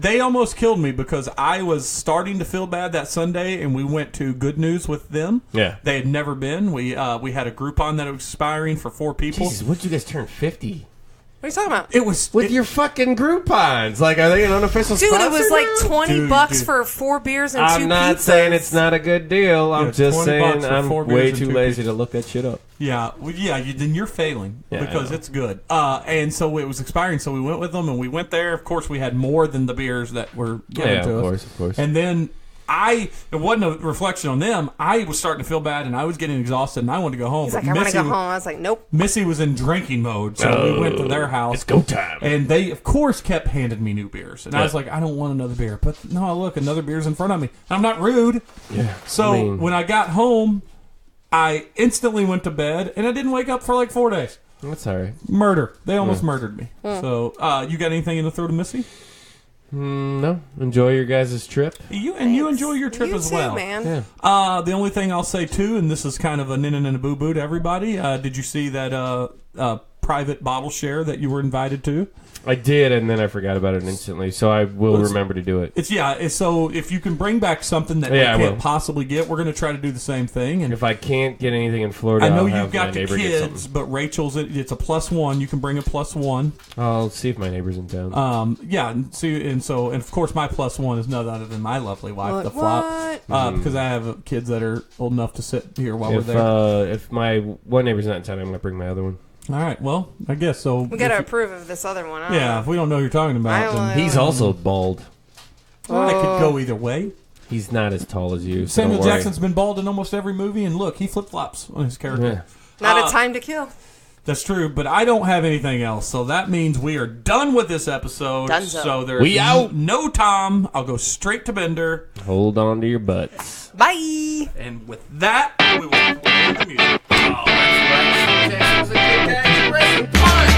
They almost killed me because I was starting to feel bad that Sunday, and we went to Good News with them. Yeah. They had never been. We had a Groupon that was expiring for 4 people. Jesus, what did you guys turn 50? What are you talking about? It was With your fucking Groupons. Like, are they an unofficial Dude, sponsor it was now? like $20 for 4 beers and 2 pizzas. I'm not saying it's not a good deal. I'm just $20 saying for I'm 4 beers way and too 2 lazy pizzas. to look that shit up. Yeah, then you're failing Yeah, because I know. it's good. And so it was expiring, so we went with them, and we went there. Of course, we had more than the beers that were given to us. Of course. And then it wasn't a reflection on them. I was starting to feel bad, and I was getting exhausted, and I wanted to go home. He's but like, I want to Missy go home. I was like, nope. Missy was in drinking mode, so we went to their house. It's go time. And they, of course, kept handing me new beers. And I was like, I don't want another beer. But no, look, another beer's in front of me. I'm not rude. Yeah. So when I got home, I instantly went to bed, and I didn't wake up for like 4 days. That's all right. Murder. They almost murdered me. So you got anything in the throw to Missy? No. Enjoy your guys' trip. You enjoy your trip You as too, well. man. Yeah. The only thing I'll say, too, and this is kind of a nin and a boo-boo to everybody, did you see that private bottle share that you were invited to? I did, and then I forgot about it instantly, so I will remember to do it. So if you can bring back something that we can't possibly get, we're going to try to do the same thing. And If I can't get anything in Florida, I know I'll you've have got my the neighbor get kids, something. but Rachel's it's a +1. You can bring a +1. I'll see if my neighbor's in town. And of course my +1 is none other than my lovely wife, the flop, because I have kids that are old enough to sit here while we're there. If my one neighbor's not in town, I'm going to bring my other one. All right, well, I guess so. We got to approve of this other one. If we don't know who you're talking about, then He's also bald. it could go either way. He's not as tall as you. So Samuel don't worry. Jackson's been bald in almost every movie, and look, he flip-flops on his character. Yeah. Not a time to kill. That's true, but I don't have anything else, so that means we are done with this episode. Dunzo. So there's We out. no Tom. I'll go straight to Bender. Hold on to your butts. Bye. And with that, we will play the music. Oh, that's right. Jackson's a good guy. Wrestling punch.